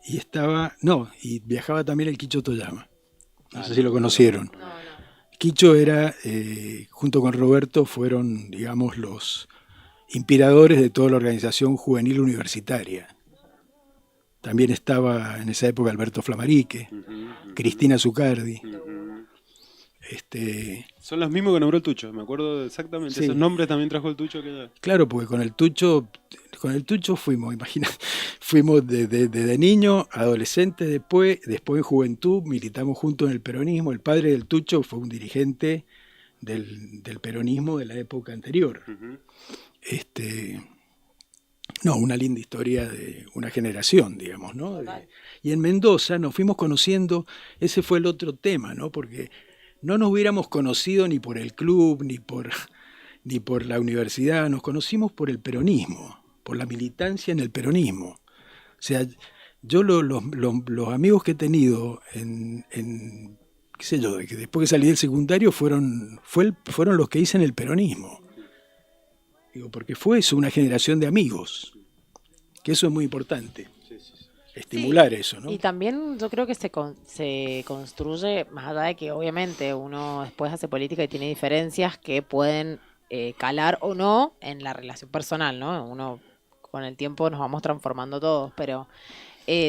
y viajaba también el Quicho Toyama. No sé si lo conocieron. No. Quicho era, junto con Roberto, fueron, digamos, los inspiradores de toda la organización juvenil universitaria. También estaba en esa época Alberto Flamarique, Cristina Zucardi. Son los mismos que nombró el Tucho, me acuerdo exactamente. Sí. Esos nombres también trajo el Tucho. Claro, porque con el Tucho fuimos, imagínate, fuimos desde niño, adolescente, después en juventud, militamos juntos en el peronismo. El padre del Tucho fue un dirigente del peronismo de la época anterior. Una linda historia de una generación, digamos, ¿no? Y en Mendoza nos fuimos conociendo, ese fue el otro tema, ¿no? Porque no nos hubiéramos conocido ni por el club, ni por la universidad, nos conocimos por el peronismo, por la militancia en el peronismo. O sea, yo los amigos que he tenido qué sé yo, que después que salí del secundario fueron los que hice en el peronismo. Digo, porque fue eso, una generación de amigos, que eso es muy importante. Estimular eso, ¿no? Y también yo creo que se construye, más allá de que obviamente uno después hace política y tiene diferencias que pueden calar o no en la relación personal, ¿no? Uno con el tiempo nos vamos transformando todos, pero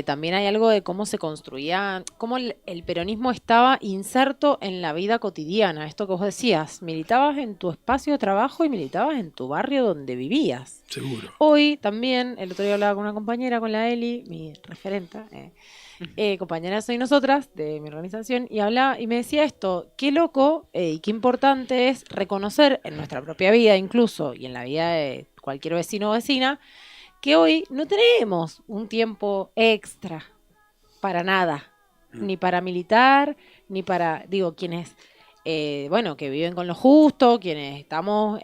también hay algo de cómo se construía, cómo el peronismo estaba inserto en la vida cotidiana. Esto que vos decías, militabas en tu espacio de trabajo y militabas en tu barrio donde vivías. Seguro. Hoy también, el otro día hablaba con una compañera, con la Eli, mi referenta, compañera Soy Nosotras, de mi organización, y me decía esto, qué loco y qué importante es reconocer en nuestra propia vida incluso, y en la vida de cualquier vecino o vecina, que hoy no tenemos un tiempo extra para nada, ni para militar, ni para, digo, quienes, bueno, que viven con lo justo, quienes estamos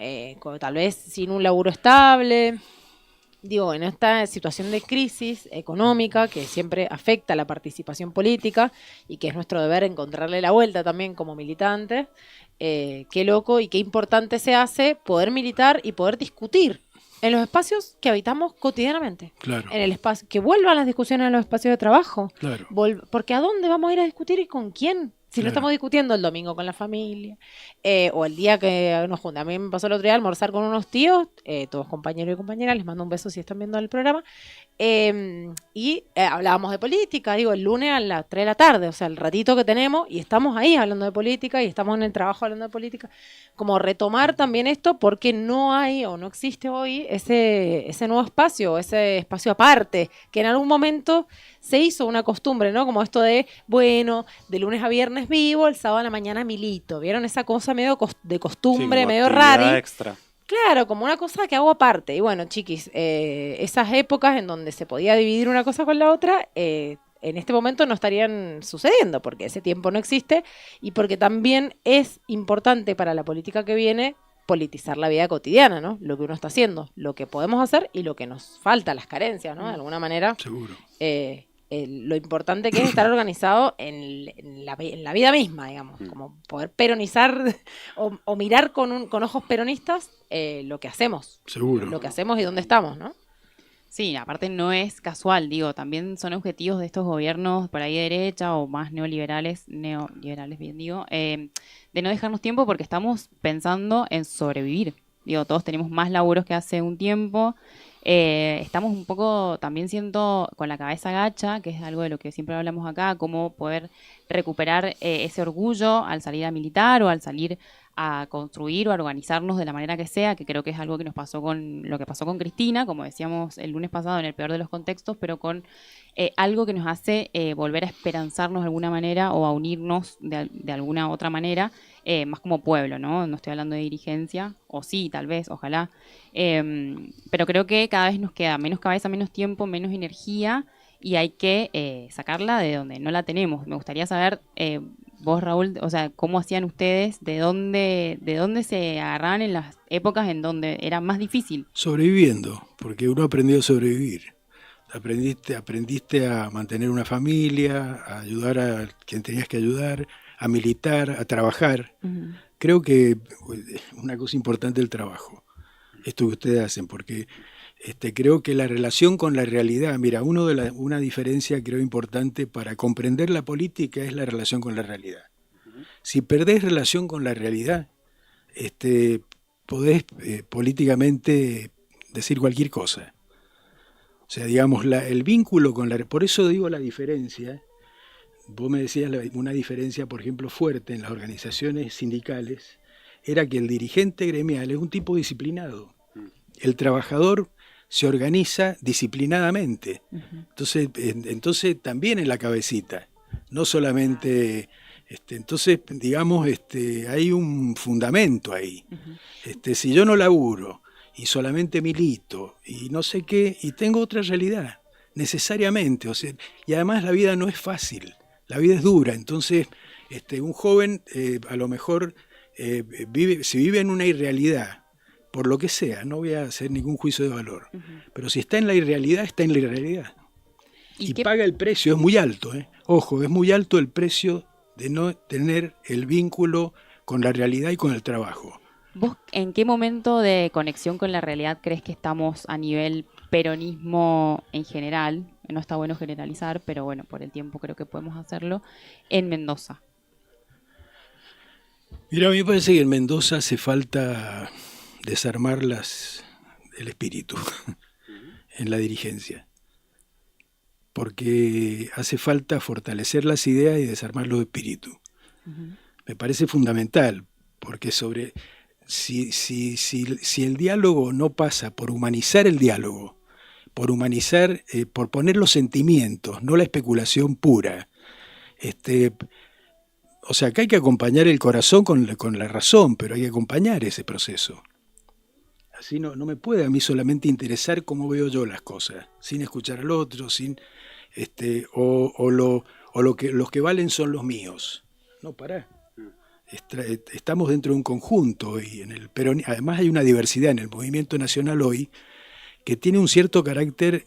tal vez sin un laburo estable. Digo, en esta situación de crisis económica que siempre afecta a la participación política y que es nuestro deber encontrarle la vuelta también como militantes, qué loco y qué importante se hace poder militar y poder discutir en los espacios que habitamos cotidianamente. Claro. En el espacio, que vuelvan las discusiones en los espacios de trabajo. Claro. Porque ¿a dónde vamos a ir a discutir y con quién? Si no Claro. estamos discutiendo el domingo con la familia, o el día que nos juntamos. A mí me pasó el otro día almorzar con unos tíos, todos compañeros y compañeras, les mando un beso si están viendo el programa, y hablábamos de política, digo, el lunes a las 3 de la tarde, o sea, el ratito que tenemos, y estamos ahí hablando de política, y estamos en el trabajo hablando de política. Como retomar también esto, porque no hay o no existe hoy ese nuevo espacio, ese espacio aparte, que en algún momento se hizo una costumbre, ¿no? Como esto de, bueno, de lunes a viernes vivo, el sábado a la mañana milito. ¿Vieron esa cosa medio de costumbre, Sí, como medio actividad rara? extra. Claro, como una cosa que hago aparte. Y bueno, chiquis, esas épocas en donde se podía dividir una cosa con la otra, en este momento no estarían sucediendo, porque ese tiempo no existe y porque también es importante para la política que viene politizar la vida cotidiana, ¿no? Lo que uno está haciendo, lo que podemos hacer y lo que nos falta, las carencias, ¿no? De alguna manera. Seguro. Lo importante que es estar organizado en la vida misma, digamos, como poder peronizar o mirar con ojos peronistas lo que hacemos. Seguro. Lo que hacemos y dónde estamos, ¿no? Sí, aparte no es casual, digo, también son objetivos de estos gobiernos por ahí de derecha o más neoliberales bien digo, de no dejarnos tiempo porque estamos pensando en sobrevivir. Digo, todos tenemos más laburos que hace un tiempo. Estamos un poco también siento con la cabeza gacha, que es algo de lo que siempre hablamos acá, cómo poder recuperar ese orgullo al salir a militar o al salir a construir o a organizarnos de la manera que sea, que creo que es algo que nos pasó con lo que pasó con Cristina, como decíamos el lunes pasado, en el peor de los contextos, pero con algo que nos hace volver a esperanzarnos de alguna manera o a unirnos de alguna otra manera, más como pueblo, ¿no? No estoy hablando de dirigencia, o sí, tal vez, ojalá. Pero creo que cada vez nos queda menos cabeza, menos tiempo, menos energía y hay que sacarla de donde no la tenemos. Me gustaría saber, vos, Raúl, o sea, cómo hacían ustedes, de dónde se agarraban en las épocas en donde era más difícil. Sobreviviendo, porque uno aprendió a sobrevivir. Aprendiste a mantener una familia, a ayudar a quien tenías que ayudar, a militar, a trabajar. Uh-huh. Creo que una cosa importante es el trabajo, esto que ustedes hacen, porque creo que la relación con la realidad, mira, una diferencia creo importante para comprender la política es la relación con la realidad. Si perdés relación con la realidad, podés políticamente decir cualquier cosa. O sea, digamos, el vínculo con la... Por eso digo la diferencia. Vos me decías una diferencia, por ejemplo, fuerte en las organizaciones sindicales, era que el dirigente gremial es un tipo disciplinado. El trabajador se organiza disciplinadamente. Uh-huh. Entonces también en la cabecita, no solamente... entonces, digamos, hay un fundamento ahí. Uh-huh. Si yo no laburo y solamente milito y no sé qué, y tengo otra realidad, necesariamente. O sea, y además la vida no es fácil, la vida es dura. Entonces, un joven a lo mejor si vive en una irrealidad, por lo que sea, no voy a hacer ningún juicio de valor, Uh-huh. pero si está en la irrealidad, está en la irrealidad. Y qué... paga el precio, es muy alto, ojo, es muy alto el precio de no tener el vínculo con la realidad y con el trabajo. ¿Vos en qué momento de conexión con la realidad crees que estamos a nivel peronismo en general? No está bueno generalizar, pero bueno, por el tiempo creo que podemos hacerlo, en Mendoza. Mira, a mí me parece que en Mendoza hace falta desarmar el espíritu en la dirigencia, porque hace falta fortalecer las ideas y desarmar los espíritus. Uh-huh. Me parece fundamental, porque si el diálogo no pasa por humanizar el diálogo, por poner los sentimientos, no la especulación pura, o sea, que hay que acompañar el corazón con la razón, pero hay que acompañar ese proceso. así no me puede a mí solamente interesar cómo veo yo las cosas, sin escuchar al otro, sin los que valen son los míos. No, pará. Estamos dentro de un conjunto y además hay una diversidad en el movimiento nacional hoy que tiene un cierto carácter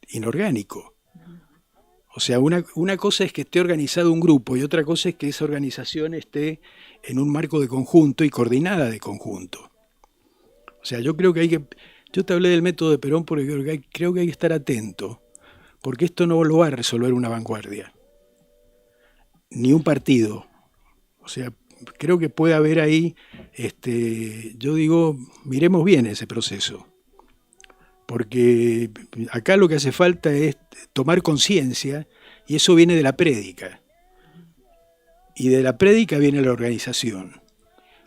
inorgánico. O sea, una cosa es que esté organizado un grupo y otra cosa es que esa organización esté en un marco de conjunto y coordinada de conjunto. O sea, yo creo que yo te hablé del método de Perón porque creo que hay que estar atento, porque esto no lo va a resolver una vanguardia, ni un partido. O sea, creo que puede haber ahí, yo digo, miremos bien ese proceso. Porque acá lo que hace falta es tomar conciencia y eso viene de la prédica. Y de la prédica viene la organización.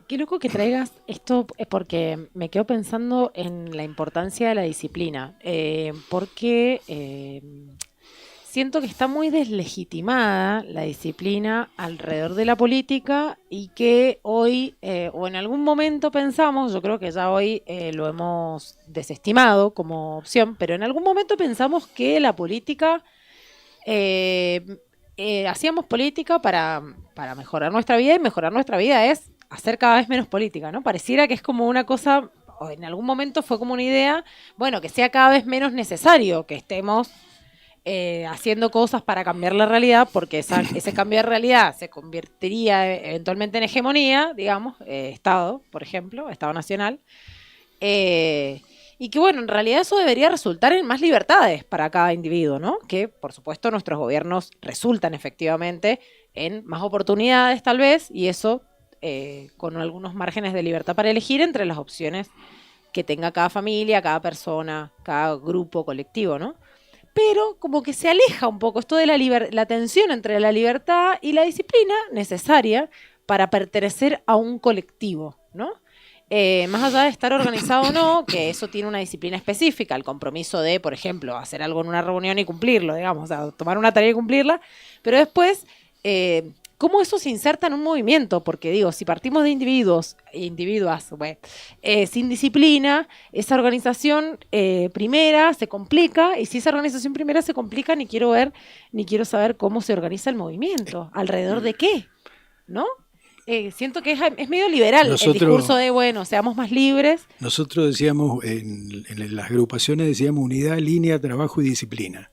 Qué loco que traigas esto, porque me quedo pensando en la importancia de la disciplina. Porque siento que está muy deslegitimada la disciplina alrededor de la política y que hoy, o en algún momento pensamos, yo creo que ya hoy lo hemos desestimado como opción, pero en algún momento pensamos que la política, hacíamos política para mejorar nuestra vida, y mejorar nuestra vida es hacer cada vez menos política, ¿no? Pareciera que es como una cosa, o en algún momento fue como una idea, bueno, que sea cada vez menos necesario que estemos haciendo cosas para cambiar la realidad, porque ese cambio de realidad se convertiría eventualmente en hegemonía, digamos, Estado, por ejemplo, Estado nacional, y que bueno, en realidad eso debería resultar en más libertades para cada individuo, ¿no? Que por supuesto nuestros gobiernos resultan efectivamente en más oportunidades tal vez, y eso con algunos márgenes de libertad para elegir entre las opciones que tenga cada familia, cada persona, cada grupo colectivo, ¿no? Pero como que se aleja un poco esto de la tensión entre la libertad y la disciplina necesaria para pertenecer a un colectivo, ¿no? Más allá de estar organizado o no, que eso tiene una disciplina específica, el compromiso de, por ejemplo, hacer algo en una reunión y cumplirlo, digamos, o sea, tomar una tarea y cumplirla, pero después, ¿cómo eso se inserta en un movimiento? Porque digo, si partimos de individuas, bueno, sin disciplina, esa organización primera se complica, y si esa organización primera se complica, ni quiero saber cómo se organiza el movimiento, alrededor de qué, ¿no? Siento que es medio liberal el discurso de, bueno, seamos más libres. Nosotros decíamos, en las agrupaciones decíamos unidad, línea, trabajo y disciplina.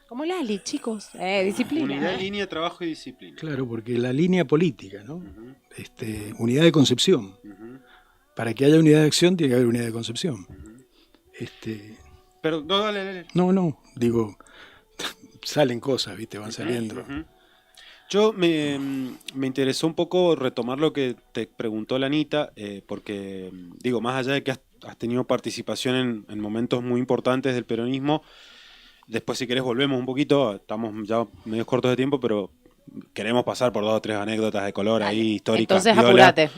Como Lali, chicos, disciplina. Unidad, línea, trabajo y disciplina. Claro, porque la línea política, ¿no? Unidad de concepción. Para que haya unidad de acción tiene que haber unidad de concepción. Pero no, dale. No, digo, salen cosas, ¿viste? Van saliendo. Yo me interesó un poco retomar lo que te preguntó la Anita, porque, digo, más allá de que has tenido participación en momentos muy importantes del peronismo, después si querés volvemos un poquito, estamos ya medio cortos de tiempo, pero queremos pasar por 2 o 3 anécdotas de color ahí, históricas. Entonces apurate.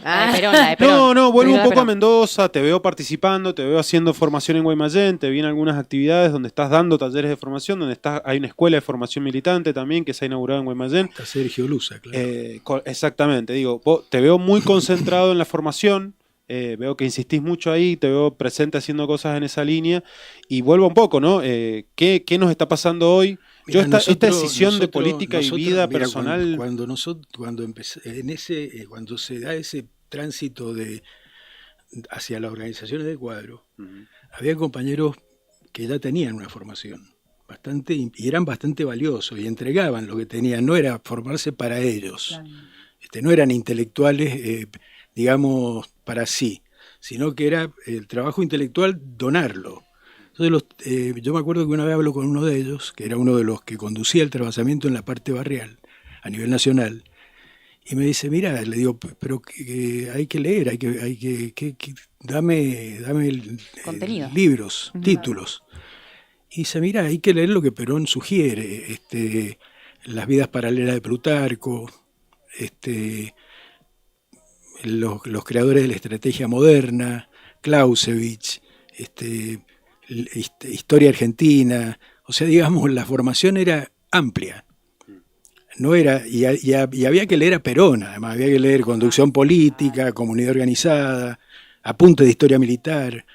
No, vuelvo un poco a Mendoza, te veo participando, te veo haciendo formación en Guaymallén, te vi en algunas actividades donde estás dando talleres de formación, donde hay una escuela de formación militante también que se ha inaugurado en Guaymallén. Está Sergio Luza, claro. Exactamente, digo, te veo muy concentrado en la formación. Veo que insistís mucho ahí, te veo presente haciendo cosas en esa línea, y vuelvo un poco, ¿no? ¿Qué nos está pasando hoy? Mira, esta decisión de política y vida personal. Cuando se da ese tránsito hacia las organizaciones del cuadro, había compañeros que ya tenían una formación bastante, y eran bastante valiosos y entregaban lo que tenían. No era formarse para ellos, claro. No eran intelectuales, digamos, para sí, sino que era el trabajo intelectual donarlo. Entonces yo me acuerdo que una vez hablo con uno de ellos, que era uno de los que conducía el trabajamiento en la parte barrial, a nivel nacional, y me dice, mira, le digo, pero hay que leer, dame libros, títulos. Y dice, mira, hay que leer lo que Perón sugiere, las vidas paralelas de Plutarco, los creadores de la estrategia moderna, Clausewitz, historia argentina, o sea, digamos, la formación era amplia. No era, y había que leer a Perón, además, había que leer Conducción Política, Comunidad Organizada, apuntes de historia militar.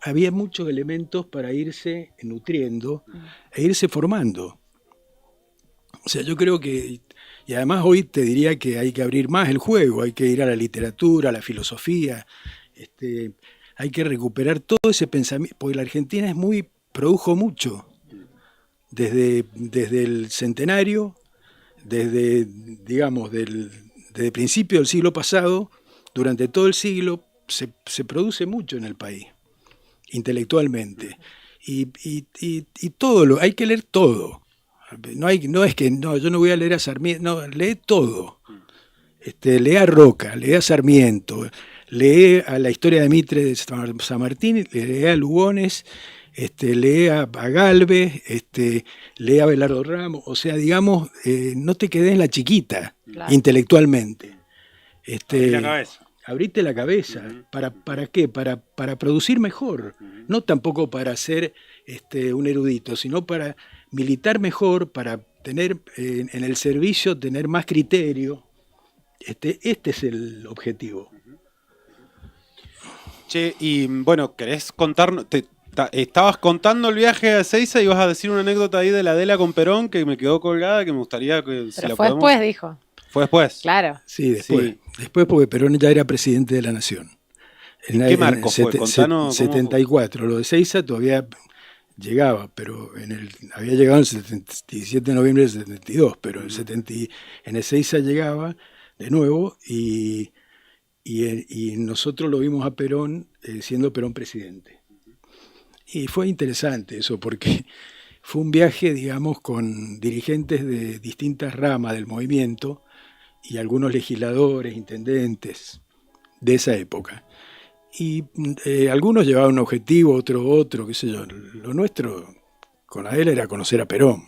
Había muchos elementos para irse nutriendo e irse formando. O sea, yo creo que, y además hoy te diría que hay que abrir más el juego, hay que ir a la literatura, a la filosofía, hay que recuperar todo ese pensamiento, porque la Argentina produjo mucho, desde el centenario, desde el principio del siglo pasado, durante todo el siglo, se produce mucho en el país, intelectualmente. Y todo hay que leer todo. No es que yo no voy a leer a Sarmiento, no, lee todo. Lee a Roca, lee a Sarmiento, lee a la historia de Mitre de San Martín, lee a Lugones, lee a Galvez, lee a Abelardo Ramos. O sea, digamos, no te quedes en la chiquita, claro, intelectualmente. Abrí la cabeza. Abrite la cabeza. ¿Para qué? Para producir mejor. No tampoco para ser un erudito, sino para militar mejor, para tener en el servicio, tener más criterio. Este es el objetivo. Che, y bueno, ¿querés contarnos? Estabas contando el viaje a Ezeiza y vas a decir una anécdota ahí de la Adela con Perón que me quedó colgada, que me gustaría que si la podemos... después, dijo. ¿Fue después? Claro. Sí, después. Sí. Después porque Perón ya era presidente de la Nación. ¿En qué marco fue? Contanos. 74. Lo de Ezeiza todavía llegaba, pero había llegado el 17 de noviembre del 72, pero en Ezeiza llegaba de nuevo y nosotros lo vimos a Perón siendo Perón presidente. Y fue interesante eso porque fue un viaje, digamos, con dirigentes de distintas ramas del movimiento y algunos legisladores, intendentes de esa época. Y algunos llevaban un objetivo, otro, qué sé yo. Lo nuestro con Adela era conocer a Perón.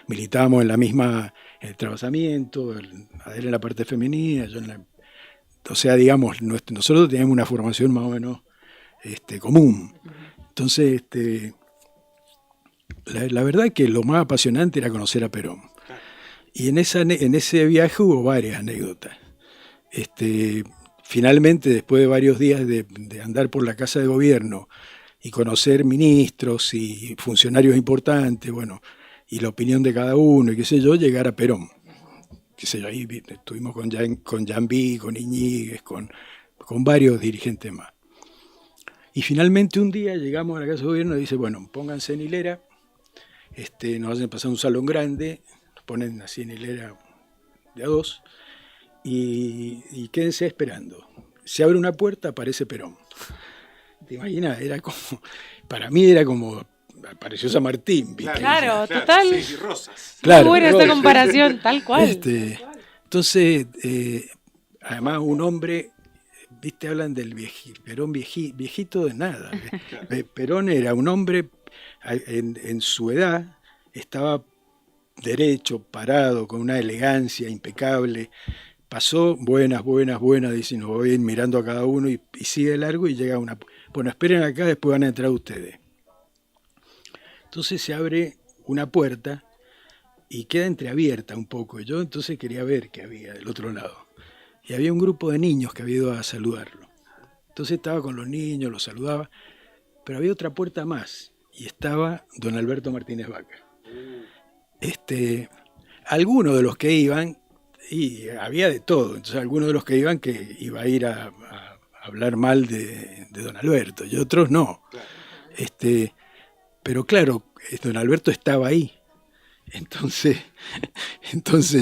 Militábamos en en el trabajamiento, Adela en la parte femenina, yo en la... O sea, digamos, nosotros teníamos una formación más o menos común. Entonces, la verdad es que lo más apasionante era conocer a Perón. Y en ese viaje hubo varias anécdotas. Finalmente, después de varios días de andar por la Casa de Gobierno y conocer ministros y funcionarios importantes, bueno, y la opinión de cada uno, y qué sé yo, llegar a Perón. Qué sé yo, ahí estuvimos con Jambí, con Iñiguez, con varios dirigentes más. Y finalmente un día llegamos a la Casa de Gobierno y dice, bueno, pónganse en hilera, nos hacen pasar un salón grande, nos ponen así en hilera de a dos, y quédense esperando. Se abre una puerta, aparece Perón. ¿Te imaginas? Para mí era como, apareció San Martín. ¿Viste? Claro, total. Sí, rosas. Claro, muy buena esta comparación, tal cual. Entonces, además un hombre, viste, hablan del Perón viejito de nada. Perón era un hombre en su edad, estaba derecho, parado, con una elegancia impecable. Pasó, buenas, dice, nos voy mirando a cada uno y sigue largo y llega una... Bueno, esperen acá, después van a entrar ustedes. Entonces se abre una puerta y queda entreabierta un poco. Yo entonces quería ver qué había del otro lado. Y había un grupo de niños que había ido a saludarlo. Entonces estaba con los niños, los saludaba, pero había otra puerta más y estaba don Alberto Martínez Vaca. Algunos de los que iban, y había de todo, entonces algunos de los que iban que iba a ir a hablar mal de don Alberto y otros no. Pero claro, don Alberto estaba ahí. Entonces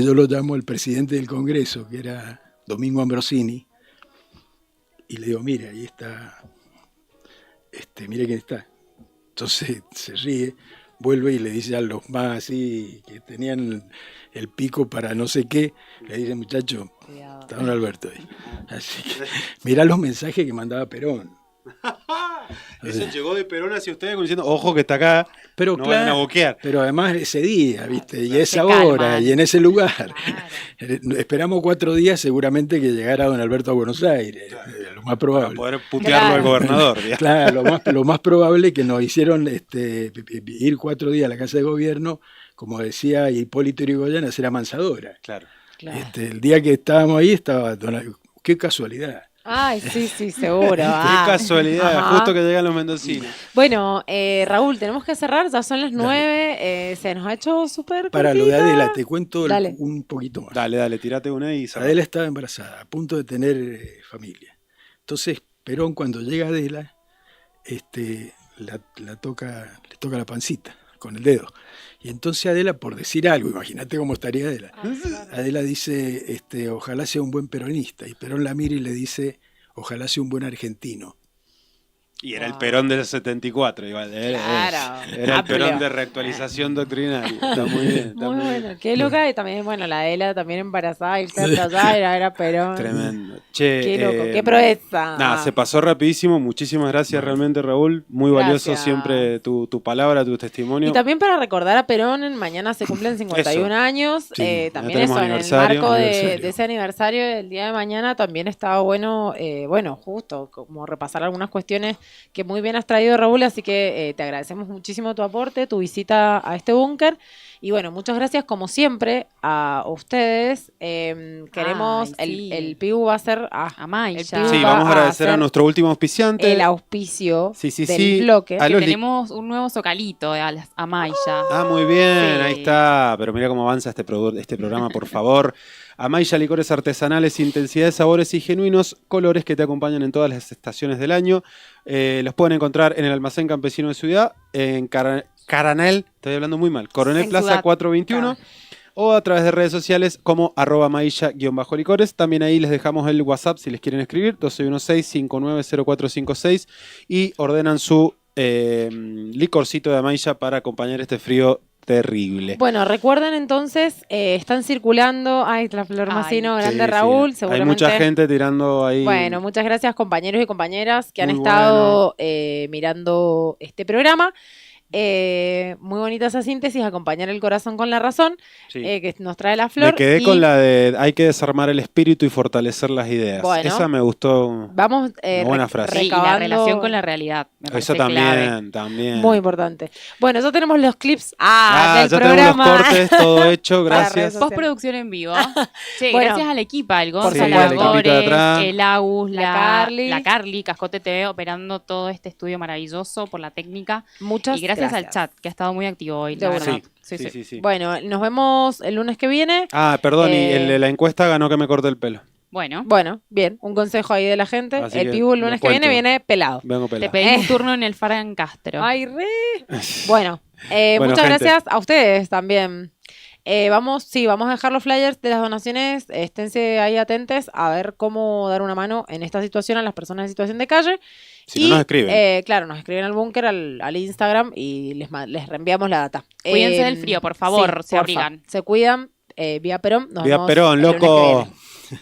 yo lo llamo al presidente del Congreso, que era Domingo Ambrosini, y le digo, mire, ahí está, mire quién está. Entonces se ríe, vuelve y le dice a los más así, que tenían el pico para no sé qué, le dice, muchacho, está don Alberto ahí. Así que mirá los mensajes que mandaba Perón. Eso llegó de Perón hacia ustedes diciendo, ojo que está acá, pero no claro, vayan a boquear. Pero además ese día, ¿viste? Y esa hora, y en ese lugar. Claro. Esperamos 4 días seguramente que llegara don Alberto a Buenos Aires, claro. Lo más probable. Para poder putearlo al gobernador. Digamos. Claro, lo más probable que nos hicieron ir 4 días a la Casa de Gobierno, como decía Hipólito Yrigoyen, hacer amansadora. Claro. El día que estábamos ahí estaba qué casualidad. Ay, sí, sí, seguro. Qué Ah. casualidad, Ajá. justo que llegan los mendocinos. Bueno, Raúl, tenemos que cerrar, ya son las 9, se nos ha hecho súper Para lo de cortita. Adela, te cuento Dale. un poquito más. Dale, tirate una y cerramos. Adela estaba embarazada, a punto de tener familia. Entonces, Perón, cuando llega Adela, le toca la pancita con el dedo. Y entonces Adela, por decir algo, imagínate cómo estaría Adela. Adela dice, ojalá sea un buen peronista. Y Perón la mira y le dice, ojalá sea un buen argentino. Y era el Perón del 74, igual. Claro. Era el Amplio. Perón de reactualización doctrinaria. Está muy bien. Está Muy muy bueno, bien. qué loca. Y también, bueno, la Adela también embarazada, irse hasta allá, era Perón. Tremendo. Che, Qué loco, qué proeza. Nada, se pasó rapidísimo. Muchísimas gracias realmente, Raúl. Muy valioso Gracias. siempre tu palabra, tu testimonio. Y también para recordar a Perón, mañana se cumplen 51 Eso. años. Sí, También tenemos eso, en el aniversario. marco Aniversario. de ese aniversario del día de mañana, también estaba bueno, justo como repasar algunas cuestiones que muy bien has traído, Raúl. Así que te agradecemos muchísimo tu aporte, tu visita a este búnker. Y bueno, muchas gracias como siempre a ustedes. Queremos, Ay, sí. el PIU va a ser A Maya. el PIU Sí, va vamos a agradecer a hacer nuestro último auspiciante. el auspicio Sí, sí, del sí. bloque. A Que Loli. tenemos un nuevo zocalito de Amaya. Ah, muy bien, Sí. ahí está. Pero mira cómo avanza este programa, por favor. Amaya Licores Artesanales, intensidad de sabores y genuinos colores que te acompañan en todas las estaciones del año. Los pueden encontrar en el Almacén Campesino de Ciudad, en Caranel, estoy hablando muy mal, Coronel En Plaza Ciudad. 421. O a través de redes sociales como @mailla_licores. También ahí les dejamos el WhatsApp si les quieren escribir, 1216-590456, y ordenan su licorcito de Amaya para acompañar este frío terrible. Bueno, recuerden entonces, están circulando. Ay, la Flor Ay, Macino, Sí, grande sí, Raúl, hay seguramente. mucha gente tirando ahí. Bueno, muchas gracias compañeros y compañeras que han Muy estado mirando este programa. Muy bonita esa síntesis, acompañar el corazón con la razón, Sí. que nos trae la Flor. Me quedé y con la de hay que desarmar el espíritu y fortalecer las ideas. Bueno. Esa me gustó. Vamos Una buena frase. Sí, y la recabando- relación con la realidad. Me Eso parece clave. también. Muy importante. Bueno, ya tenemos los clips del ya programa. tenemos los cortes, todo hecho, Para gracias. redes sociales. Postproducción en vivo. Che, Bueno. gracias al equipo, al Por Gonza, supuesto. la Sí, al equipito de Gores, atrás. el Agus, La la Carly. Carly, Cascote TV, operando todo este estudio maravilloso por la técnica. Muchas Y gracias al chat, que ha estado muy activo hoy, De la una. verdad. Sí. Bueno, nos vemos el lunes que viene. Ah, perdón, y el de Eh, la encuesta ganó que me corte el pelo. Bueno, Bueno, bien, un consejo ahí de la gente. Así El que Pibu el lo lunes que viene cuento. viene pelado. Vengo te pelado. pedí un turno en el Faran Castro. Ay, re. Bueno, Bueno, muchas gente. gracias a ustedes también. Vamos a dejar los flyers de las donaciones. Esténse ahí atentes a ver cómo dar una mano en esta situación a las personas en situación de calle. Si no nos escriben. Claro, nos escriben al búnker, al Instagram y les reenviamos la data. Cuídense del frío, por favor, se porfa. abrigan. Se cuidan. Vía Perón. Nos Vía vemos Perón, el lunes que loco. viene.